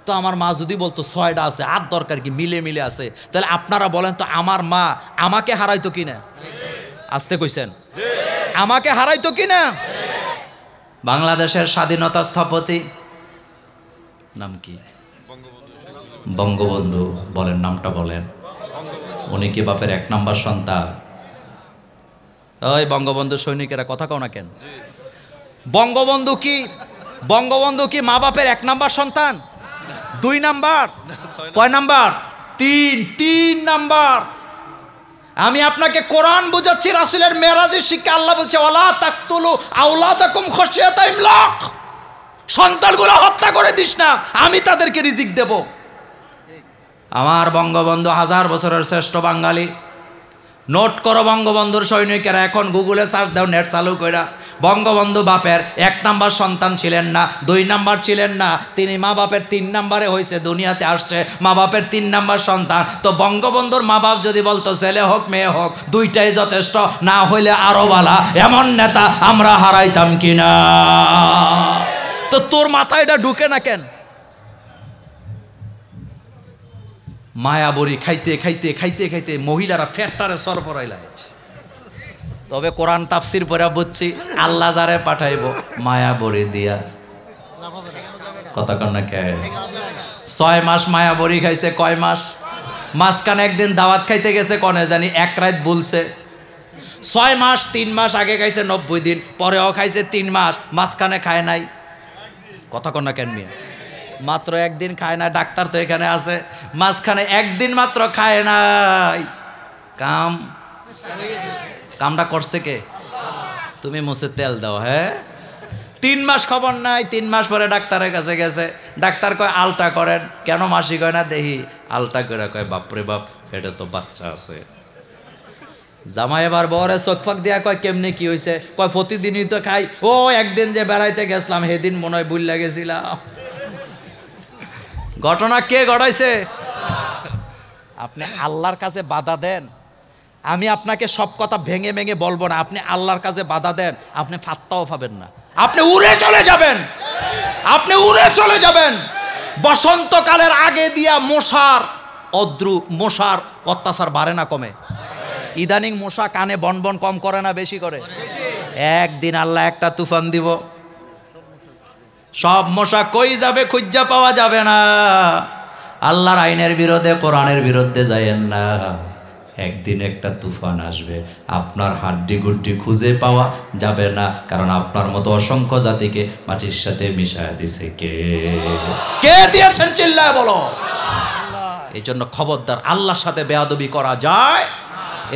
Speaker 3: তো আমার মা যদি বলতো 6টা আছে, আর দরকার কি, মিলে আছে, তাহলে আপনারা বলেন তো আমার মা আমাকে হারাইতো কিনা? আসতে কইছেন, আমাকে হারাইতো কিনা? বাংলাদেশের স্বাধীনতা স্থপতি নাম কি? বঙ্গবন্ধু। বলেন নামটা বলেন। উনি কি বাপের 1 নাম্বার সন্তান? ওই বঙ্গবন্ধু সৈনিকেরা কথা কও না কেন? বঙ্গবন্ধু কি মা বাপের 1 নাম্বার সন্তান? 2 নাম্বার? কয় নাম্বার? 3 নাম্বার। আমি আপনাকে কোরআন বুঝাচ্ছি, রাসূলের মেরাজের শিক্ষা। আল্লাহ বলছে ওয়ালা তাকতুলু আওলাদাকুম খাশিয়াতা ইমলাক, সন্তানগুলো হত্যা করে দিস না, আমি তাদেরকে রিজিক দেব। আমার বঙ্গবন্ধু 1000 বছরের শ্রেষ্ঠ বাঙালি। নোট করো বঙ্গবন্ধুর সৈনিকেরা, এখন গুগলে সার্চ দাও, নেট চালু কইরা। বঙ্গবন্ধু বাপের 1 নাম্বার সন্তান ছিলেন না, 2 নাম্বার ছিলেন না, তিনি মা বাপের 3 নাম্বারে হয়েছে, দুনিয়াতে আসছে মা বাপের 3 নাম্বার সন্তান। তো বঙ্গবন্ধুর মা বাপ যদি বলতো ছেলে হোক মেয়ে হোক দুইটাই যথেষ্ট, না হইলে আরো বালা, এমন নেতা আমরা হারাইতাম কিনা? তো তোর মাথায় এটা ঢুকে না কেন? মায়া বড়ি খাইতে মহিলারা ফ্যাটটারে সরবরাইলায়। তবে কোরআন তাফসির পড়া বুঝছি আল্লাহ যারে পাঠাইব মায়া বড়ি দিয়া। কথা কন না কে? 6 মাস মায়া বড়ি খাইছে, কয় মাস? মাঝখানে একদিন দাওয়াত খাইতে গেছে, কনে জানি 1 রাত বলছে। 6 মাস 3 মাস আগে খাইছে 90 দিন, পরেও খাইছে 3 মাস, মাঝখানে খায় নাই। কথা কন না কেন মিয়া? মাত্র 1 দিন খায় না, ডাক্তার তো এখানে আছে, মাঝখানে 1 দিন মাত্র খায় নাই। কামটা করছে কে? তুমি মুছে তেল দাও। হ্যাঁ, 3 মাস খবর নাই। 3 মাস পরে ডাক্তারের কাছে গেছে, ডাক্তার কয় আলটা করেন। কেন মাসি কয় না দেখি, আলটা করে কয় বাপরে বাপ, পেটে তো বাচ্চা আছে। জামাই এবার বরে চোখ ফাঁক দিয়া কয় কেমনে কি হয়েছে? কয় প্রতিদিনই তো খাই, ও একদিন যে বেড়াইতে গেছিলাম সেদিন মনে হয় ভুল গেছিলাম। ঘটনা কে ঘটাইছে? আপনি আল্লাহর কাছে বাধা দেন। আমি আপনাকে সব কথা ভেঙে ভেঙে বলবো না, আপনি আল্লাহর কাছে বাধা দেন, আপনি ফাত্তাও পাবেন না, আপনি উড়ে চলে যাবেন, আপনি উড়ে চলে যাবেন। বসন্তকালের আগে দিয়া মশার অত্যাচার বাড়ে না কমে? ইদানিং মশা কানে বন বন কম করে না বেশি করে? একদিন আল্লাহ একটা তুফান দিব, সব মশা কই যাবে খুঁজা পাওয়া যাবে না। আল্লাহর আইনের বিরুদ্ধে, কোরআনের বিরুদ্ধে যায়েন না। একদিন একটা তুফান আসবে, আপনার হাড্ডি গুড্ডি খুঁজে পাওয়া যাবে না, কারণ আপনার মতো অসংখ্য জাতিকে মাটির সাথে মিশায় দিছে কে? কে দিয়েছেন? চিল্লায় বলো। এই জন্য খবরদার, আল্লাহর সাথে বেয়াদবি করা যায়,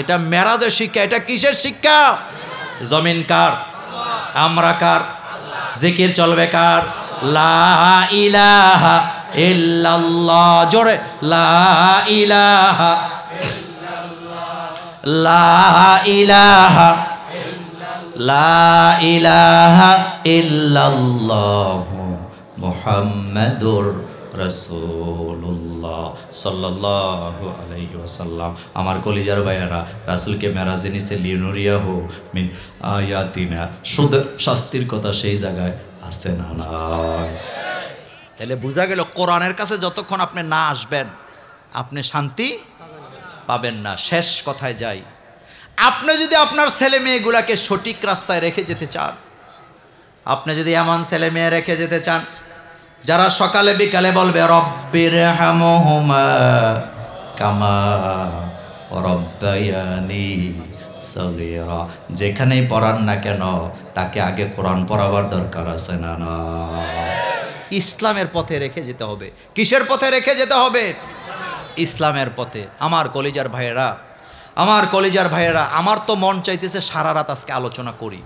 Speaker 3: এটা মেরাজের শিক্ষা। এটা কিসের শিক্ষা? জমিন কার? আমরা কার? জিকির চলবে কার? লা ইলাহা ইল্লাল্লাহ, জোরে লা ইলাহা, লা ইলাহা, লা ইলাহা ইল্লাল্লাহ মুহাম্মাদুর রাসূলুল্লাহ সাল্লাল্লাহু আলাইহি ওয়াসাল্লাম। আমার কলিজার ভাইয়ারা, রাসূলকে মেরাজে নিছে লিনুরিয়াহু মিন আয়াতিনা। সুদের শাস্তির কথা সেই জায়গায় আছে না নাই? তাহলে বোঝা গেল, কোরআনের কাছে যতক্ষণ আপনি না আসবেন আপনি শান্তি পাবেন না। শেষ কথায় যাই, আপনি যদি আপনার ছেলে মেয়েগুলাকে সঠিক রাস্তায় রেখে যেতে চান, আপনি যদি এমন ছেলে মেয়ে রেখে যেতে চান যারা সকালে বিকালে বলবে রব্বির হামহুমা কামা রব্বায়ানি সগীরা, যেখানেই পড়ান না কেন তাকে আগে কোরআন পড়াবার দরকার আছে না? না, ইসলামের পথে রেখে যেতে হবে। কিসের পথে রেখে যেতে হবে? ইসলামের পথে। আমার কলিজার ভাইয়েরা, আমার কলিজার ভাইয়েরা, আমার তো মন চাইতেছে সারা রাত আজকে আলোচনা করি।